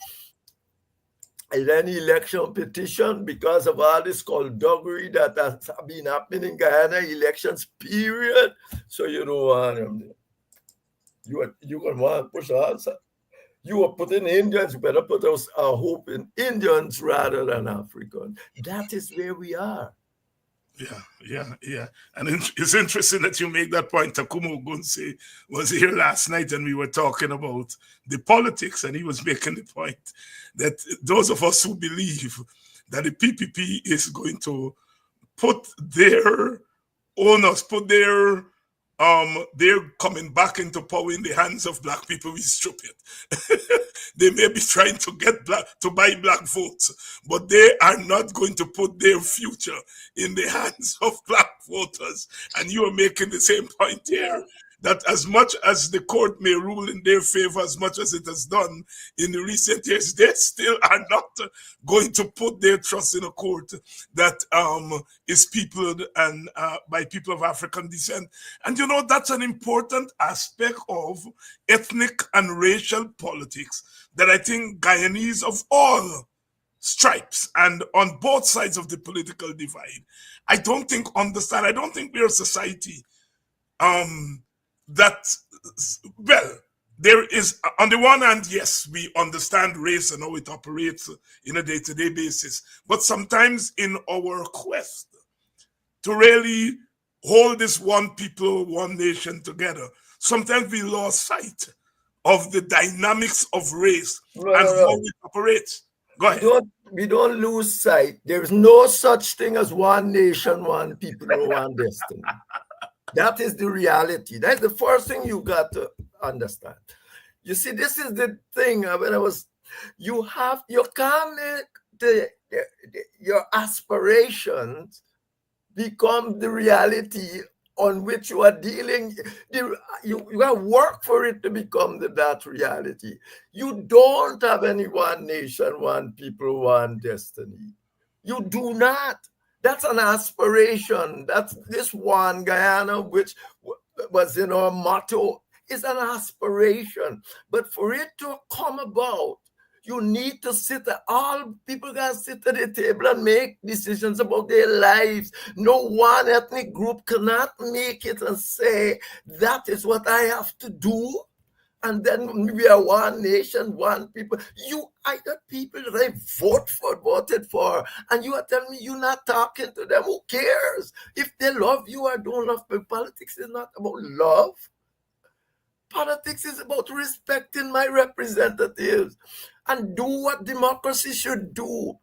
in any election petition because of all this skullduggery that has been happening in Guyana elections, period. So you don't want them there. You can want to push answer. You are putting Indians, you better put our hope in Indians rather than Africans. That is where we are. Yeah. And it's interesting that you make that point. Takumo Gunse was here last night and we were talking about the politics, and he was making the point that those of us who believe that the PPP is going to put their owners, they're coming back into power in the hands of black people, we stupid. They may be trying to buy black votes, but they are not going to put their future in the hands of black voters. And you are making the same point here, that as much as the court may rule in their favor, as much as it has done in the recent years, they still are not going to put their trust in a court that is peopled and by people of African descent. And you know, that's an important aspect of ethnic and racial politics that I think Guyanese of all stripes and on both sides of the political divide, I don't think understand. I don't think we're a society that, well, there is, on the one hand, yes, we understand race and how it operates in a day-to-day basis, but sometimes in our quest to really hold this one people, one nation together, sometimes we lost sight of the dynamics of race and how it operates. Go ahead. We don't lose sight. There is no such thing as one nation, one people, no one destiny. That is the reality. That's the first thing you got to understand. You see, this is the thing. You can't make your aspirations become the reality on which you are dealing. You got to work for it to become that reality. You don't have any one nation, one people, one destiny. You do not. That's an aspiration. That's this one Guyana, which was in our motto, is an aspiration. But for it to come about, you need to all people got to sit at the table and make decisions about their lives. No one ethnic group cannot make it and say, that is what I have to do. And then we are one nation, one people. I got people that I voted for, and you are telling me you're not talking to them. Who cares? If they love you or don't love you, politics is not about love. Politics is about respecting my representatives and do what democracy should do.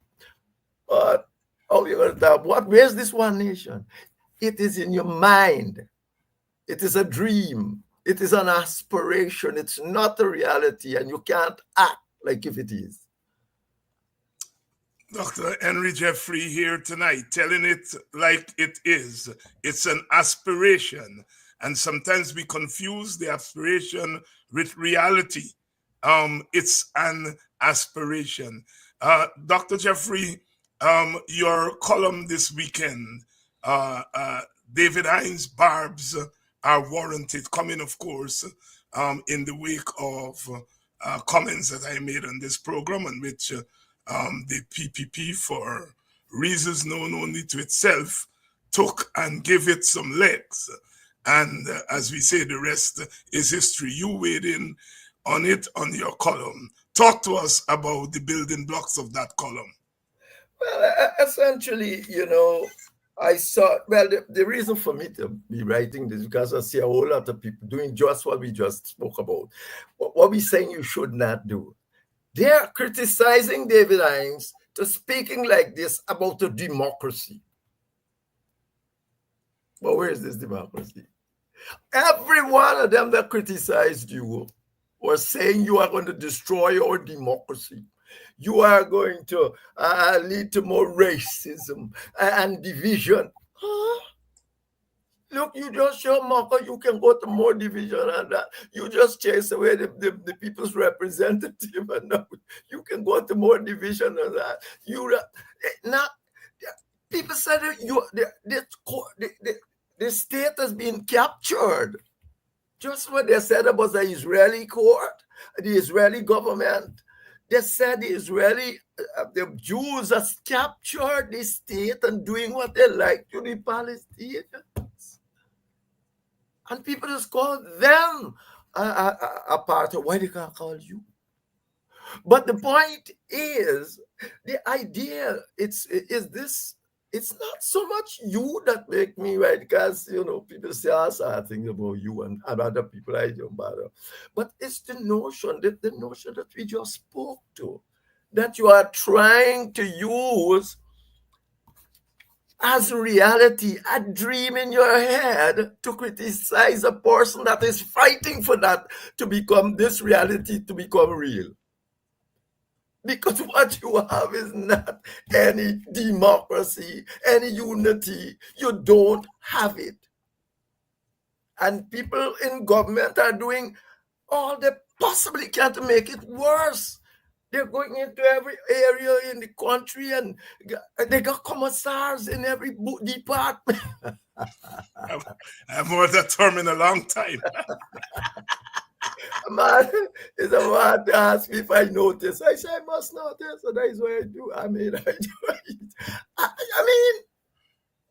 But you're going to talk what? Where's this one nation? It is in your mind. It is a dream. It is an aspiration. It's not a reality, and you can't act like if it is. Dr. Henry Jeffrey here tonight, telling it like it is. It's an aspiration. And sometimes we confuse the aspiration with reality. It's an aspiration. Dr. Jeffrey, your column this weekend, David Hines' barbs are warranted, coming, of course, in the wake of comments that I made on this program, on which the PPP, for reasons known only to itself, took and gave it some legs. And as we say, the rest is history. You weighed in on it on your column. Talk to us about the building blocks of that column. Well, essentially, I saw, the reason for me to be writing this is because I see a whole lot of people doing just what we just spoke about. What we're saying you should not do. They are criticizing David Hines to speaking like this about a democracy. But where is this democracy? Every one of them that criticized you was saying you are going to destroy our democracy. You are going to lead to more racism and division. Huh? Look, you just show Marco, you can go to more division and that. You just chase away the people's representative, and now you can go to more division and that. People said the state has been captured. Just what they said about the Israeli court, the Israeli government. They said the Jews have captured the state and doing what they like to the Palestinians. And people just call them a part of why they can't call you. But the point is, the idea is this. It's not so much you that make me right, because people say I think about you and other people I don't bother. But it's the notion that we just spoke to, that you are trying to use as reality, a dream in your head, to criticize a person that is fighting for that to become this reality, to become real. Because what you have is not any democracy, any unity. You don't have it. And people in government are doing all they possibly can to make it worse. They're going into every area in the country, and they got commissars in every department. I've heard that term in a long time. Man, it's a man to ask me if I notice. I say I must notice, and that is what I do. I mean,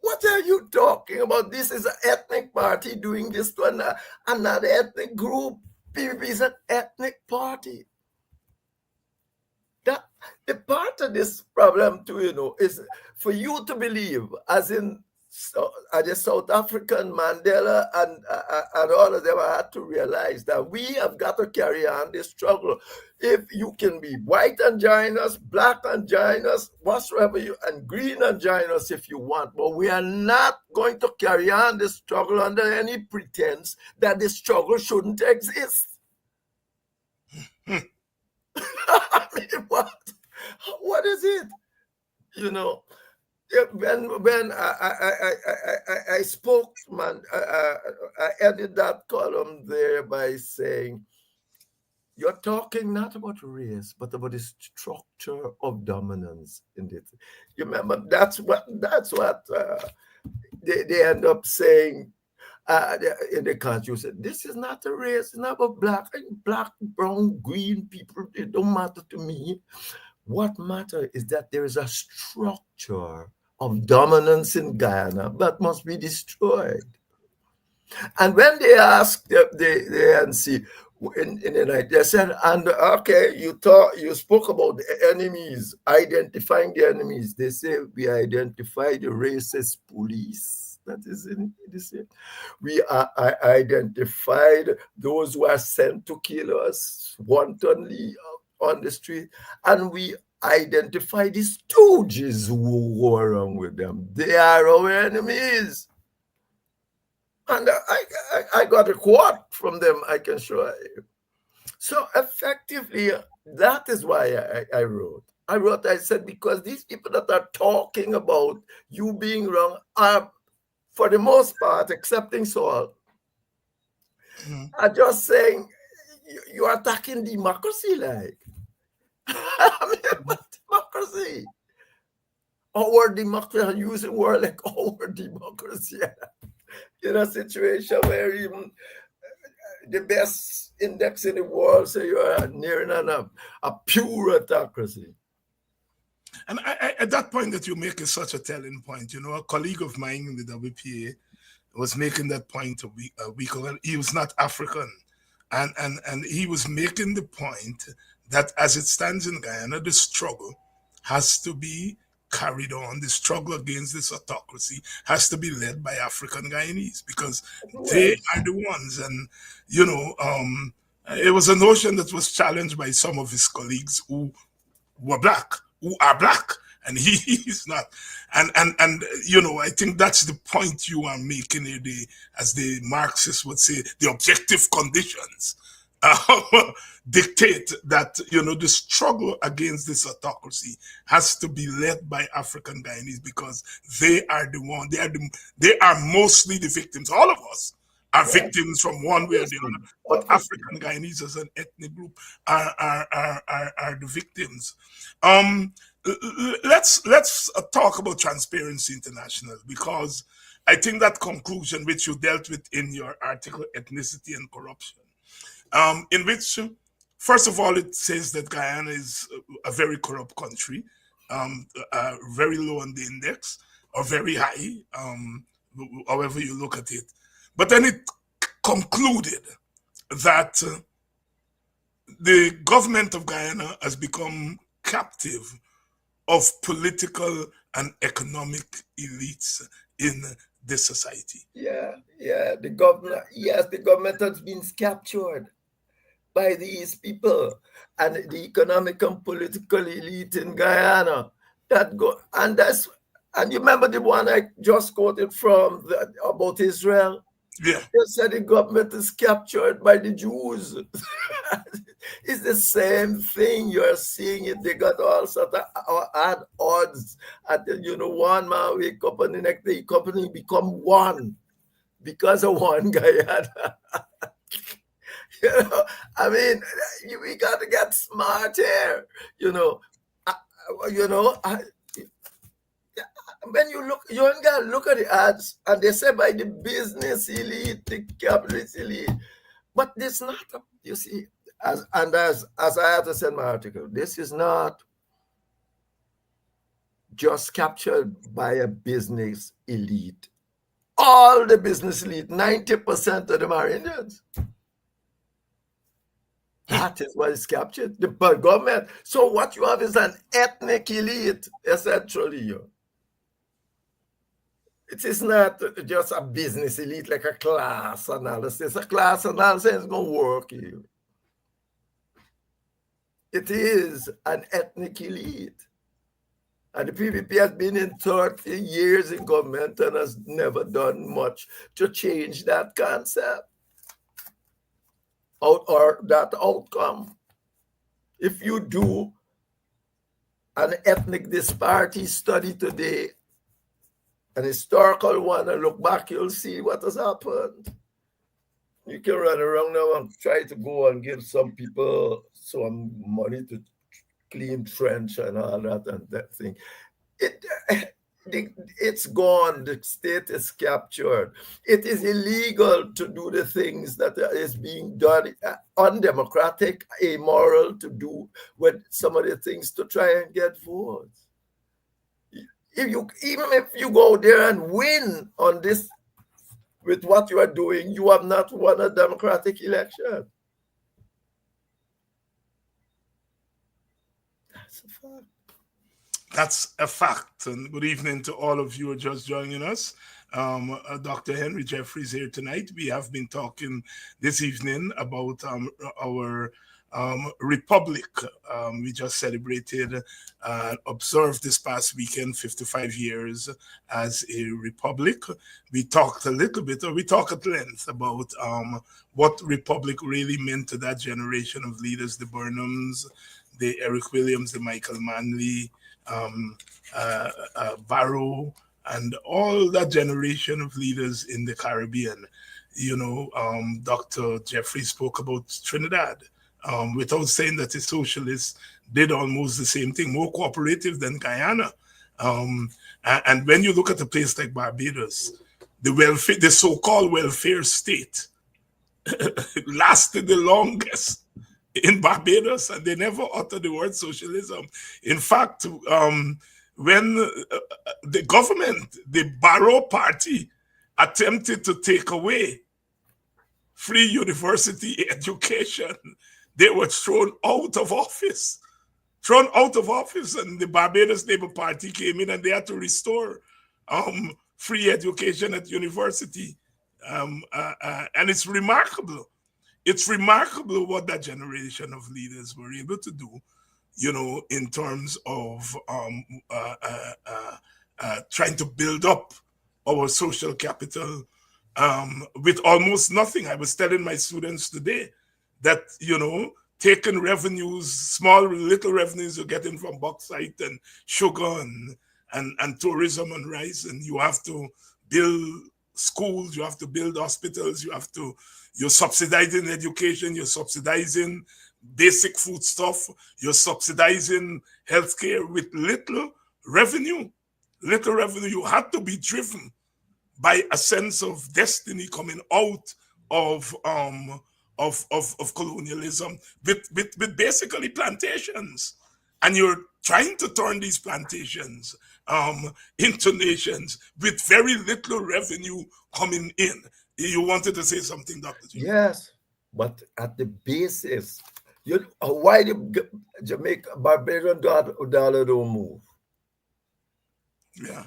what are you talking about? This is an ethnic party doing this to another ethnic group. PPP is an ethnic party. The part of this problem too, is for you to believe, as in the South African Mandela and all of them had to realize that we have got to carry on this struggle. If you can be white and join us, black and join us, whatsoever and green and join us if you want, but we are not going to carry on this struggle under any pretense that the struggle shouldn't exist. I mean, what is it? You know, when I spoke, man, I ended that column there by saying, you're talking not about race, but about the structure of dominance in it. You remember that's what they end up saying in the country. Said this is not a race, it's not about black, brown, green people. It don't matter to me. What matters is that there is a structure of dominance in Guyana that must be destroyed. And when they asked the ANC in the night, they said, and okay, you spoke about the enemies, identifying the enemies. They say we identify the racist police. That is it. We identified those who are sent to kill us wantonly on the street, and we identify the stooges who go around with them. They are our enemies. And I got a quote from them I can show you. So effectively, that is why I wrote. I said, because these people that are talking about you being wrong are, for the most part, accepting Saul, are just saying, you're attacking democracy, like. I mean, what democracy? Our democracy, using word like our democracy. In a situation where even the best index in the world say you are nearing a pure autocracy. And at that point that you make is such a telling point. You know, a colleague of mine in the WPA was making that point a week ago. He was not African. And he was making the point that as it stands in Guyana, the struggle has to be carried on. The struggle against this autocracy has to be led by African Guyanese, because they are the ones. And, you know, it was a notion that was challenged by some of his colleagues who are black, and he is not. And you know, I think that's the point you are making here, as the Marxists would say, the objective conditions dictate that, you know, the struggle against this autocracy has to be led by African Guyanese, because they are the one, they are mostly the victims. All of us are victims from one way or the other, but African Guyanese as an ethnic group are the victims. Let's talk about Transparency International, because I think that conclusion which you dealt with in your article, Ethnicity and Corruption, in which, first of all, it says that Guyana is a very corrupt country, very low on the index, or very high, however you look at it. But then it concluded that the government of Guyana has become captive of political and economic elites in this society. Yeah, the government has been captured by these people, and the economic and political elite in Guyana and you remember the one I just quoted from about Israel? Yeah. They said the government is captured by the Jews. It's the same thing. You're seeing it. They got all sort of odds. And you know, one man wake up and the next day company become one because of one Guyana. You know, I mean, we got to get smart here. You know, when you look, you ain't got to look at the ads, and they say by the business elite, the capitalist elite, but this not, you see, as I have to say in my article, this is not just captured by a business elite. All the business elite, 90% of them are Indians. That is what is captured, the government. So what you have is an ethnic elite, essentially. It is not just a business elite like a class analysis. A class analysis is going to work here. It is an ethnic elite. And the PPP has been in 30 years in government and has never done much to change that concept or that outcome. If you do an ethnic disparity study today, an historical one, and look back, you'll see what has happened. You can run around now and try to go and give some people some money to clean trench and all that and that thing. It's gone. The state is captured. It is illegal to do the things that is being done, undemocratic, amoral to do with some of the things to try and get votes. Even if you go there and win on this with what you are doing, you have not won a democratic election. That's a fact. That's a fact. And good evening to all of you who are just joining us. Dr. Henry Jeffries here tonight. We have been talking this evening about our republic. We just celebrated observed this past weekend 55 years as a republic. We talked a little bit, or we talked at length about what republic really meant to that generation of leaders, the Burnhams, the Eric Williams, the Michael Manley, Barrow, and all that generation of leaders in the Caribbean. You know, Dr. Jeffrey spoke about Trinidad, without saying that the socialists did almost the same thing, more cooperative than Guyana. And when you look at a place like Barbados, the so-called welfare state lasted the longest in Barbados, and they never uttered the word socialism. In fact, when the government, the Barrow Party, attempted to take away free university education, they were thrown out of office. And the Barbados Labour Party came in and they had to restore free education at university. And it's remarkable. It's remarkable what that generation of leaders were able to do, you know, in terms of trying to build up our social capital with almost nothing. I was telling my students today that, you know, taking revenues, small little revenues you're getting from bauxite and sugar and tourism and rice, and you have to build schools, you have to build hospitals, you're subsidizing education, you're subsidizing basic food stuff, you're subsidizing healthcare with little revenue. You had to be driven by a sense of destiny coming out of colonialism with basically plantations. And you're trying to turn these plantations into nations with very little revenue coming in. You wanted to say something, Dr. G? Yes, but at the basis, why the Jamaica Barbadian dollar don't move? Yeah.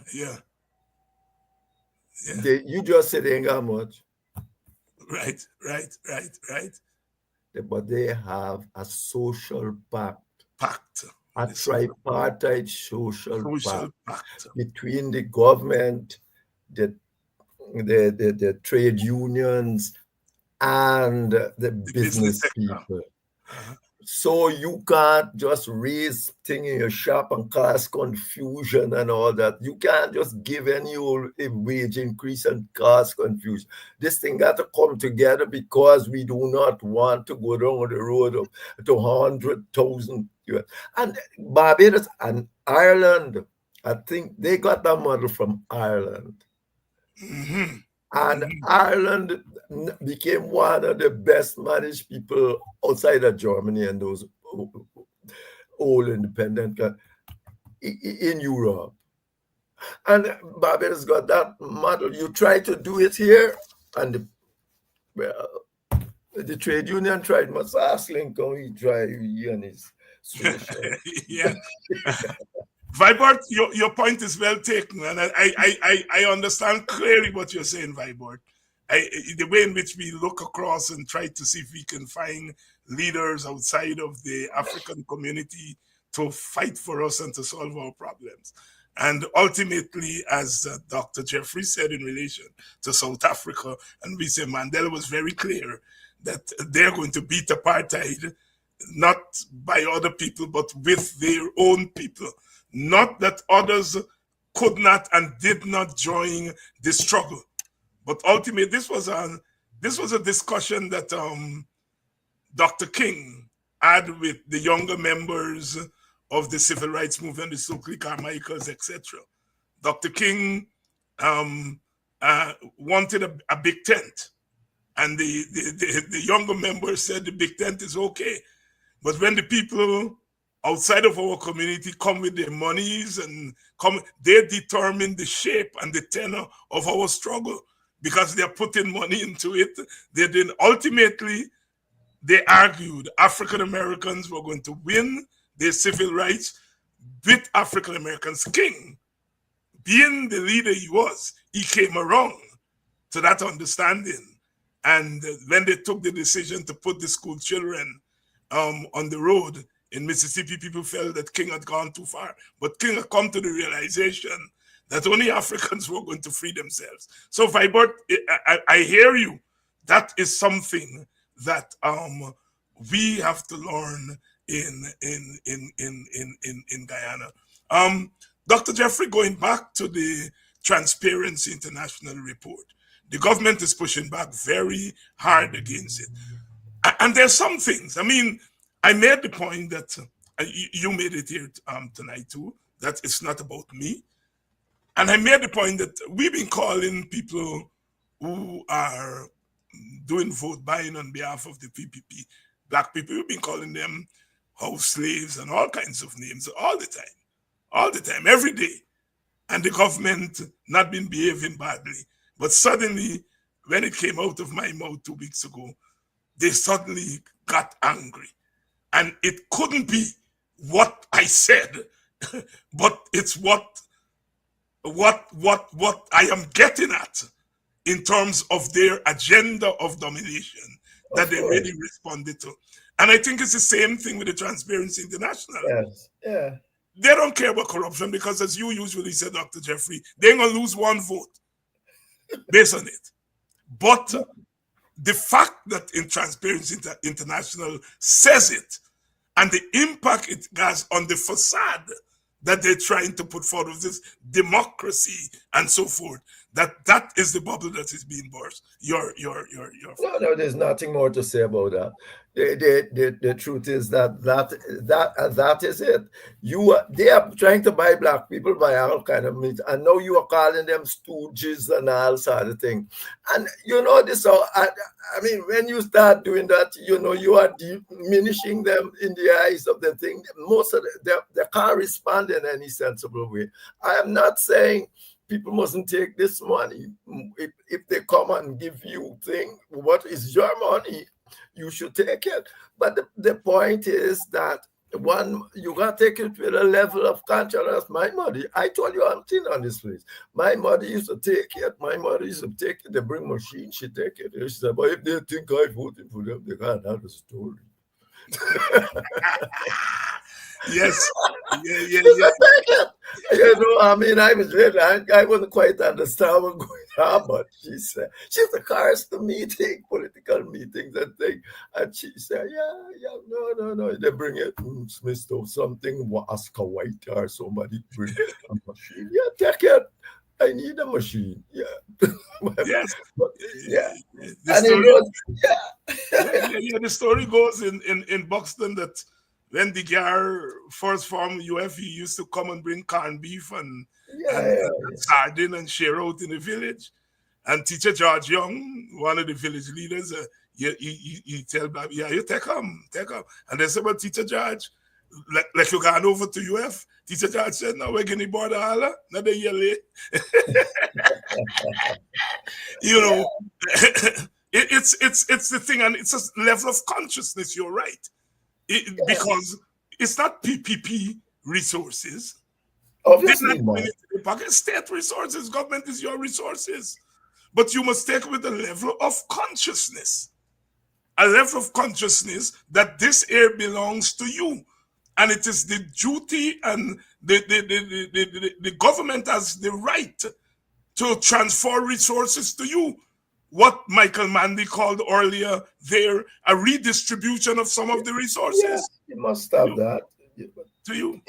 You just said they ain't got much. Right. But they have a social pact. A tripartite social pact between the government, the trade unions, and the business people. So you can't just raise thing in your shop and cause confusion and all that. You can't just give any old wage increase and cause confusion. This thing got to come together because we do not want to go down the road of to 100,000. And Barbados and Ireland, I think they got that model from Ireland. Mm-hmm. And Ireland became one of the best managed people outside of Germany and those old independent in Europe. And Barbados got that model. You try to do it here, and the trade union tried. Must ask Lincoln, he tried, and his yeah. Vibert, your point is well taken, and I understand clearly what you're saying, Vibert. The way in which we look across and try to see if we can find leaders outside of the African community to fight for us and to solve our problems. And ultimately, as Dr. Jeffrey said in relation to South Africa, and we say Mandela was very clear that they're going to beat apartheid not by other people, but with their own people. Not that others could not and did not join the struggle, but ultimately this was a discussion that Dr. King had with the younger members of the civil rights movement, the Stokely Carmichaels, etc. Dr. King wanted a big tent, and the younger members said the big tent is okay, but when the people outside of our community come with their monies and they determine the shape and the tenor of our struggle because they're putting money into it. Ultimately, they argued African Americans were going to win their civil rights with African Americans. King, being the leader he was, he came around to that understanding. And when they took the decision to put the school children on the road in Mississippi, people felt that King had gone too far. But King had come to the realization that only Africans were going to free themselves. So, Vibert, I hear you. That is something that we have to learn in Guyana. Dr. Jeffrey, going back to the Transparency International report, the government is pushing back very hard against it. And there's some things. I mean, I made the point that you made it here tonight too, that it's not about me. And I made the point that we've been calling people who are doing vote buying on behalf of the PPP, black people, we've been calling them house slaves and all kinds of names all the time, every day. And the government not been behaving badly. But suddenly, when it came out of my mouth 2 weeks ago, they suddenly got angry. And it couldn't be what I said, but it's what I am getting at in terms of their agenda of domination that they really responded to. And I think it's the same thing with the Transparency International. Yes, yeah. They don't care about corruption because, as you usually say, Dr. Jeffrey, they're going to lose one vote based on it. But the fact that in Transparency International says it and the impact it has on the facade that they're trying to put forward of this democracy and so forth, that is the bubble that is being burst. No, there's nothing more to say about that. The truth is that is it. They are trying to buy black people by all kind of means, and now you are calling them stooges and all sort of thing. And you know this. I mean, when you start doing that, you are diminishing them in the eyes of the thing. Most of they can't respond in any sensible way. I am not saying people mustn't take this money. If they come and give you thing, what is your money? You should take it. But the point is that you got to take it with a level of consciousness. My mother, I told you I'm thin on this place. My mother used to take it. They bring machine, she take it. She said, but if they think I voted for them, they can't have the story. Yes. I mean, I was really, I wouldn't quite understand what's going on, but she said, she's the cars to meeting, political meetings and things. And she said, no. They bring it, Smith or something, Oscar White or somebody bring a machine. Yeah, take it. I need a machine. Yeah. Yes. Yeah. The story goes in Buxton that when the GAR first formed UF, he used to come and bring corned beef and sardine and share out in the village. And Teacher George Young, one of the village leaders, he tell Bobby, you take him. And they said, well, Teacher George, like you gone over to UF? Teacher George said, no, we're getting border holla, not the year late. It's the thing, and it's a level of consciousness, you're right. Because it's not PPP resources. Obviously, state resources, government is your resources. But you must take with a level of consciousness. A level of consciousness that this air belongs to you. And it is the duty and the government has the right to transfer resources to you. what Michael Manley called earlier there, a redistribution of some of the resources. Yes, you must have that. To you.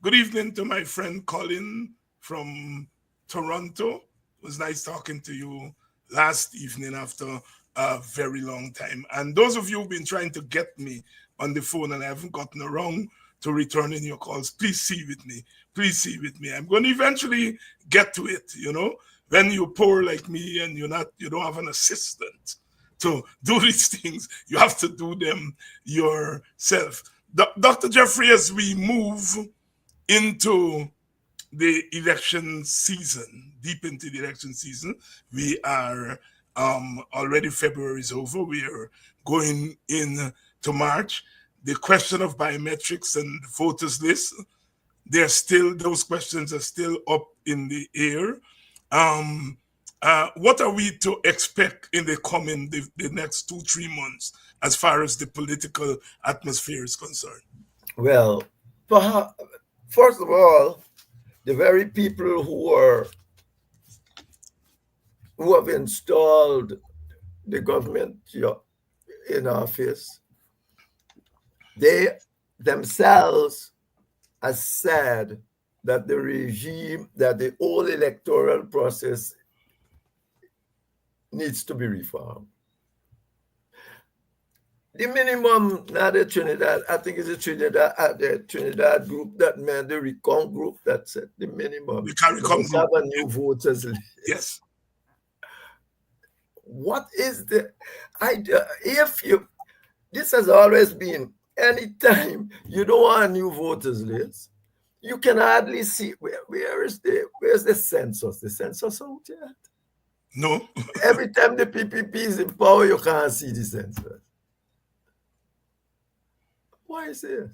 Good evening to my friend Colin from Toronto. It was nice talking to you last evening after a very long time. And those of you who've been trying to get me on the phone and I haven't gotten around to returning your calls, please see with me. Please see with me. I'm going to eventually get to it, you know. When you're poor like me and you don't have an assistant to do these things, you have to do them yourself. Dr. Jeffrey, as we move into the election season, deep into the election season, we are already February is over. We are going in to March. The question of biometrics and voters list, those questions are still up in the air. What are we to expect in the next 2-3 months as far as the political atmosphere is concerned? Well, first of all, the very people who have installed the government in office, they themselves have said that the whole electoral process needs to be reformed. The minimum, not the Trinidad, I think it's the Trinidad group that man, the recount group that said the minimum. The CARICOM group. Have a new voters list. Yes. What is this has always been, anytime you don't want a new voters list, you can hardly see where's the census? The census out yet? No. Every time the PPP is in power, you can't see the census. Why is this?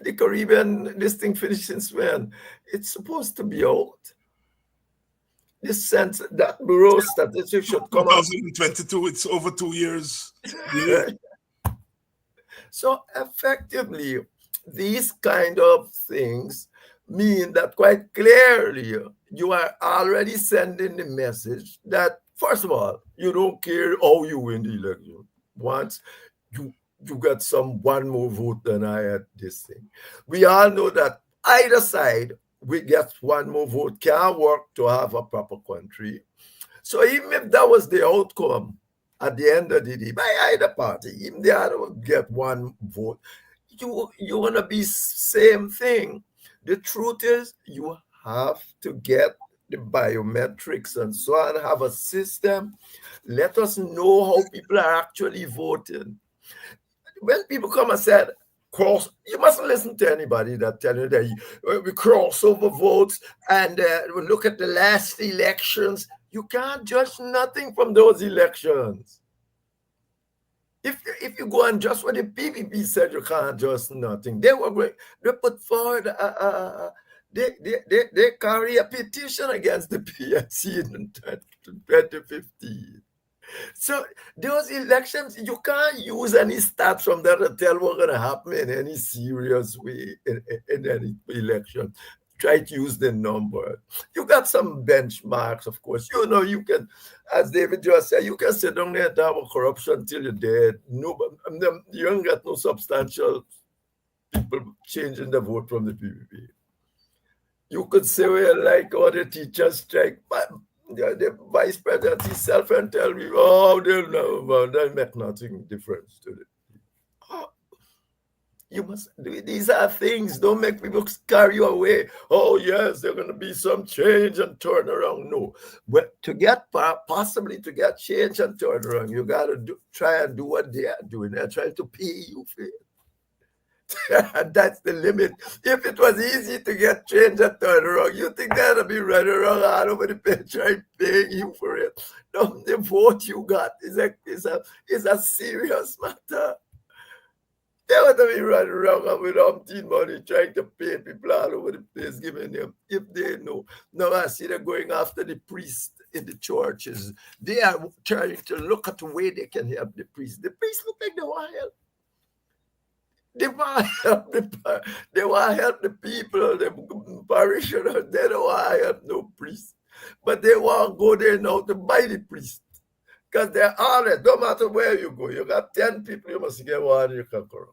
The Caribbean, this thing finished since when? It's supposed to be out. This census, that Bureau statistics should come out. 2022, it's over 2 years. So effectively, these kind of things mean that quite clearly you are already sending the message that, first of all, you don't care how you win the election. Once you got one more vote than I had this thing. We all know that either side, we get one more vote, can't work to have a proper country. So even if that was the outcome at the end of the day, by either party, even the other would get one vote, you want to be same thing. The truth is you have to get the biometrics and so on, have a system. Let us know how people are actually voting. When people come and said, you mustn't listen to anybody that tell you that we cross over votes and we look at the last elections. You can't judge nothing from those elections. If you go and just what the PPP said, you can't judge nothing. They were great. They put forward they carry a petition against the PNC in 2015. So those elections, you can't use any stats from that to tell what's going to happen in any serious way in any election. Try to use the number. You got some benchmarks, of course. You can, as David just said, you can sit down there and talk about corruption till you're dead. No, you don't get no substantial people changing the vote from the PPP. You could say, well, like all the teachers strike, but the vice president himself and tell me, they'll make nothing difference to it. You must do. These are things. Don't make people carry you away. Oh yes, there's going to be some change and turn around. No, but possibly to get change and turn around, you got to try and do what they are doing. They're trying to pay you for it. And that's the limit. If it was easy to get change and turn around, you think that'd be running around all over the place trying paying you for it. No, the vote you got is a serious matter. They want to be running around with umpteen money trying to pay people all over the place, giving them, if they know. Now I see they're going after the priests in the churches. They are trying to look at the way they can help the priests. The priests look like they want help. They want to help the people, the parishioners. They don't want to help no priests. But they won't go there now to buy the priest. Because they're all there. No matter where you go, you got 10 people, you must get one you can corrupt.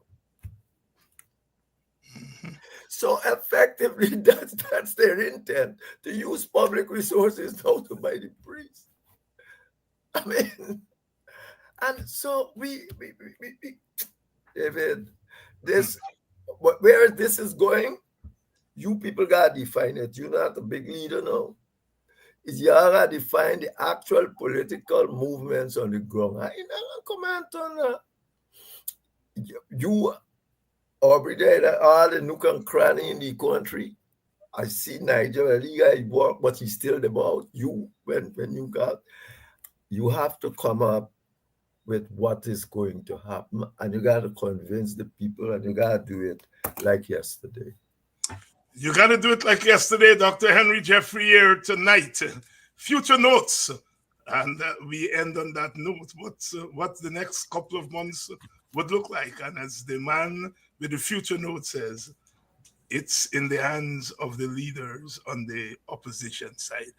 So effectively, that's their intent, to use public resources now to buy the priest. I mean, and so we David, this, where this is going, you people gotta define it. You're not a big leader now. Is you gotta define the actual political movements on the ground. I don't comment on that. You, Aubrey, there, all the nook and cranny in the country. I see Nigeria, the guy work, but he's still about you. When you got, you have to come up with what is going to happen, and you got to convince the people, and you got to do it like yesterday. You got to do it like yesterday, Dr. Henry Jeffrey here tonight. Future notes. And we end on that note. What the next couple of months would look like. And as the man with the future note says, it's in the hands of the leaders on the opposition side.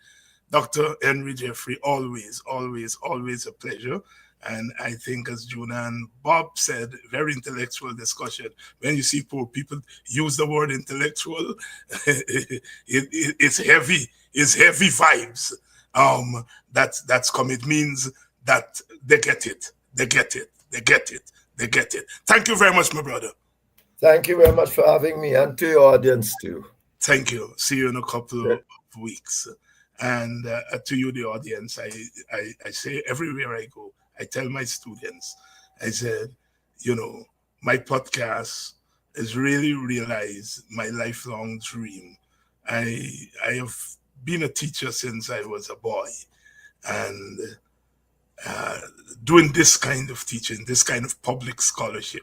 Dr. Henry Jeffrey, always, always, always a pleasure. And I think, as Juna and Bob said, very intellectual discussion. When you see poor people use the word intellectual, it's heavy. It's heavy vibes. That's come. It means that they get it. They get it. They get it. They get it. Thank you very much, my brother. Thank you very much for having me, and to your audience too. Thank you. See you in a couple of weeks. And to you, the audience, I say everywhere I go, I tell my students, I said, you know, my podcast has really realized my lifelong dream. I have been a teacher since I was a boy, and doing this kind of teaching, this kind of public scholarship,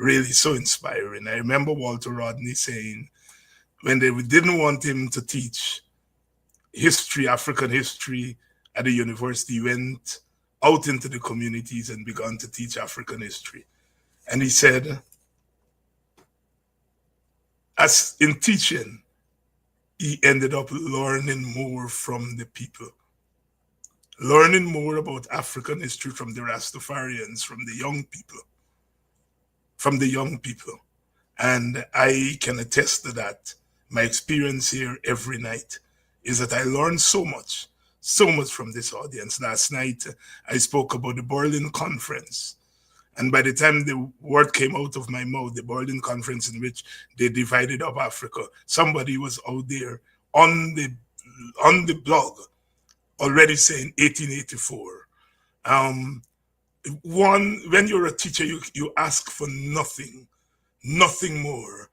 really so inspiring. I remember Walter Rodney saying, when they didn't want him to teach history, African history at the university, he went out into the communities and began to teach African history. And he said, as in teaching, he ended up learning more from the people, learning more about African history from the Rastafarians, from the young people, And I can attest to that. My experience here every night is that I learned so much from this audience. Last night, I spoke about the Berlin Conference. And by the time the word came out of my mouth, the Berlin Conference in which they divided up Africa, somebody was out there on the blog already saying 1884. When you're a teacher, you ask for nothing more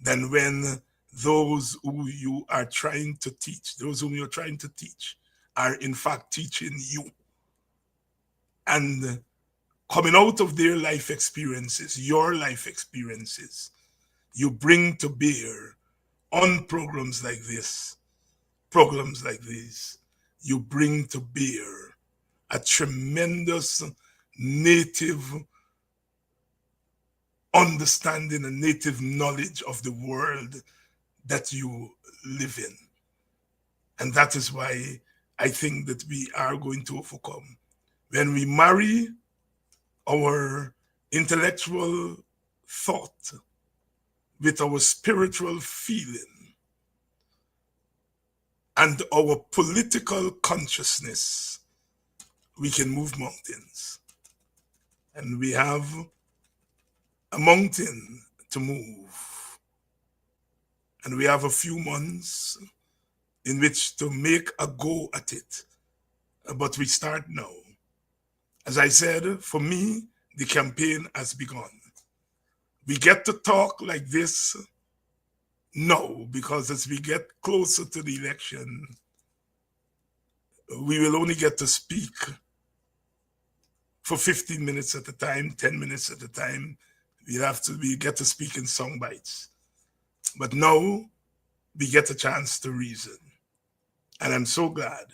than when those who you are trying to teach, those whom you're trying to teach, are in fact teaching you. And coming out of their life experiences, your life experiences, you bring to bear on programs like this, you bring to bear a tremendous native understanding and native knowledge of the world that you live in. And that is why I think that we are going to overcome. When we marry our intellectual thought with our spiritual feeling and our political consciousness, we can move mountains. And we have a mountain to move. And we have a few months in which to make a go at it. But we start now. As I said, for me, the campaign has begun. We get to talk like this now, because as we get closer to the election, we will only get to speak for 15 minutes at a time, 10 minutes at a time. We get to speak in song bites. But now we get a chance to reason. And I'm so glad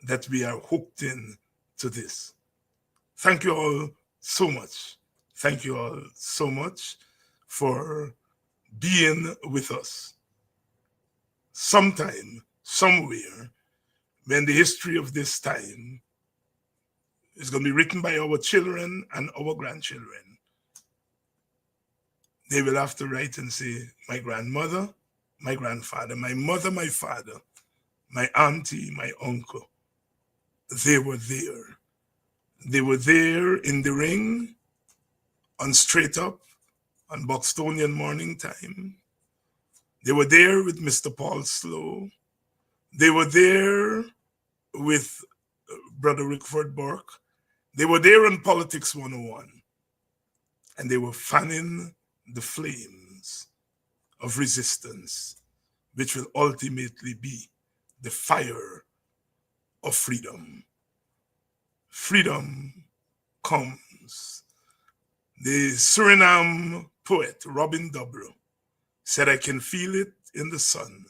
that we are hooked in to this. Thank you all so much. Thank you all so much for being with us. Sometime, somewhere, when the history of this time is going to be written by our children and our grandchildren, they will have to write and say, my grandmother, my grandfather, my mother, my father, my auntie, my uncle, they were there. They were there in the ring, on Straight Up, on Buxtonian Morning Time. They were there with Mr. Paul Slow. They were there with Brother Rickford Burke. They were there on Politics 101. And they were fanning the flames of resistance, which will ultimately be the fire of freedom. Freedom comes. The Suriname poet, Robin Dobro, said, I can feel it in the sun.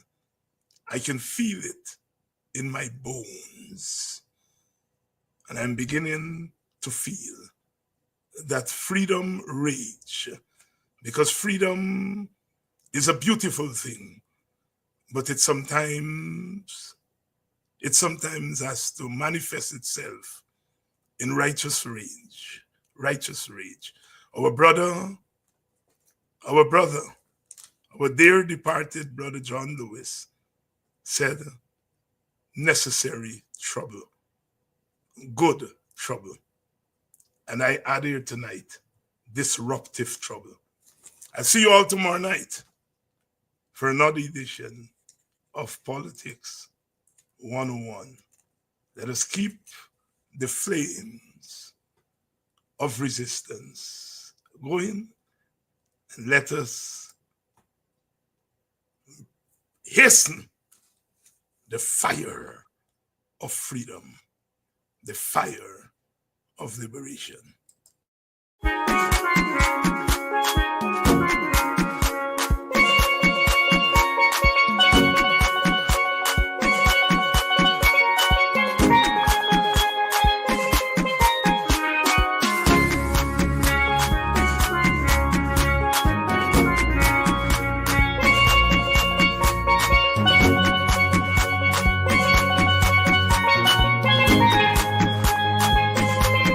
I can feel it in my bones. And I'm beginning to feel that freedom rage, because freedom is a beautiful thing, but it sometimes has to manifest itself in righteous rage. Righteous rage. Our dear departed brother John Lewis said, necessary trouble, good trouble. And I add here tonight, disruptive trouble. I'll see you all tomorrow night for another edition of Politics 101. Let us keep the flames of resistance going, and let us hasten the fire of freedom, the fire of liberation.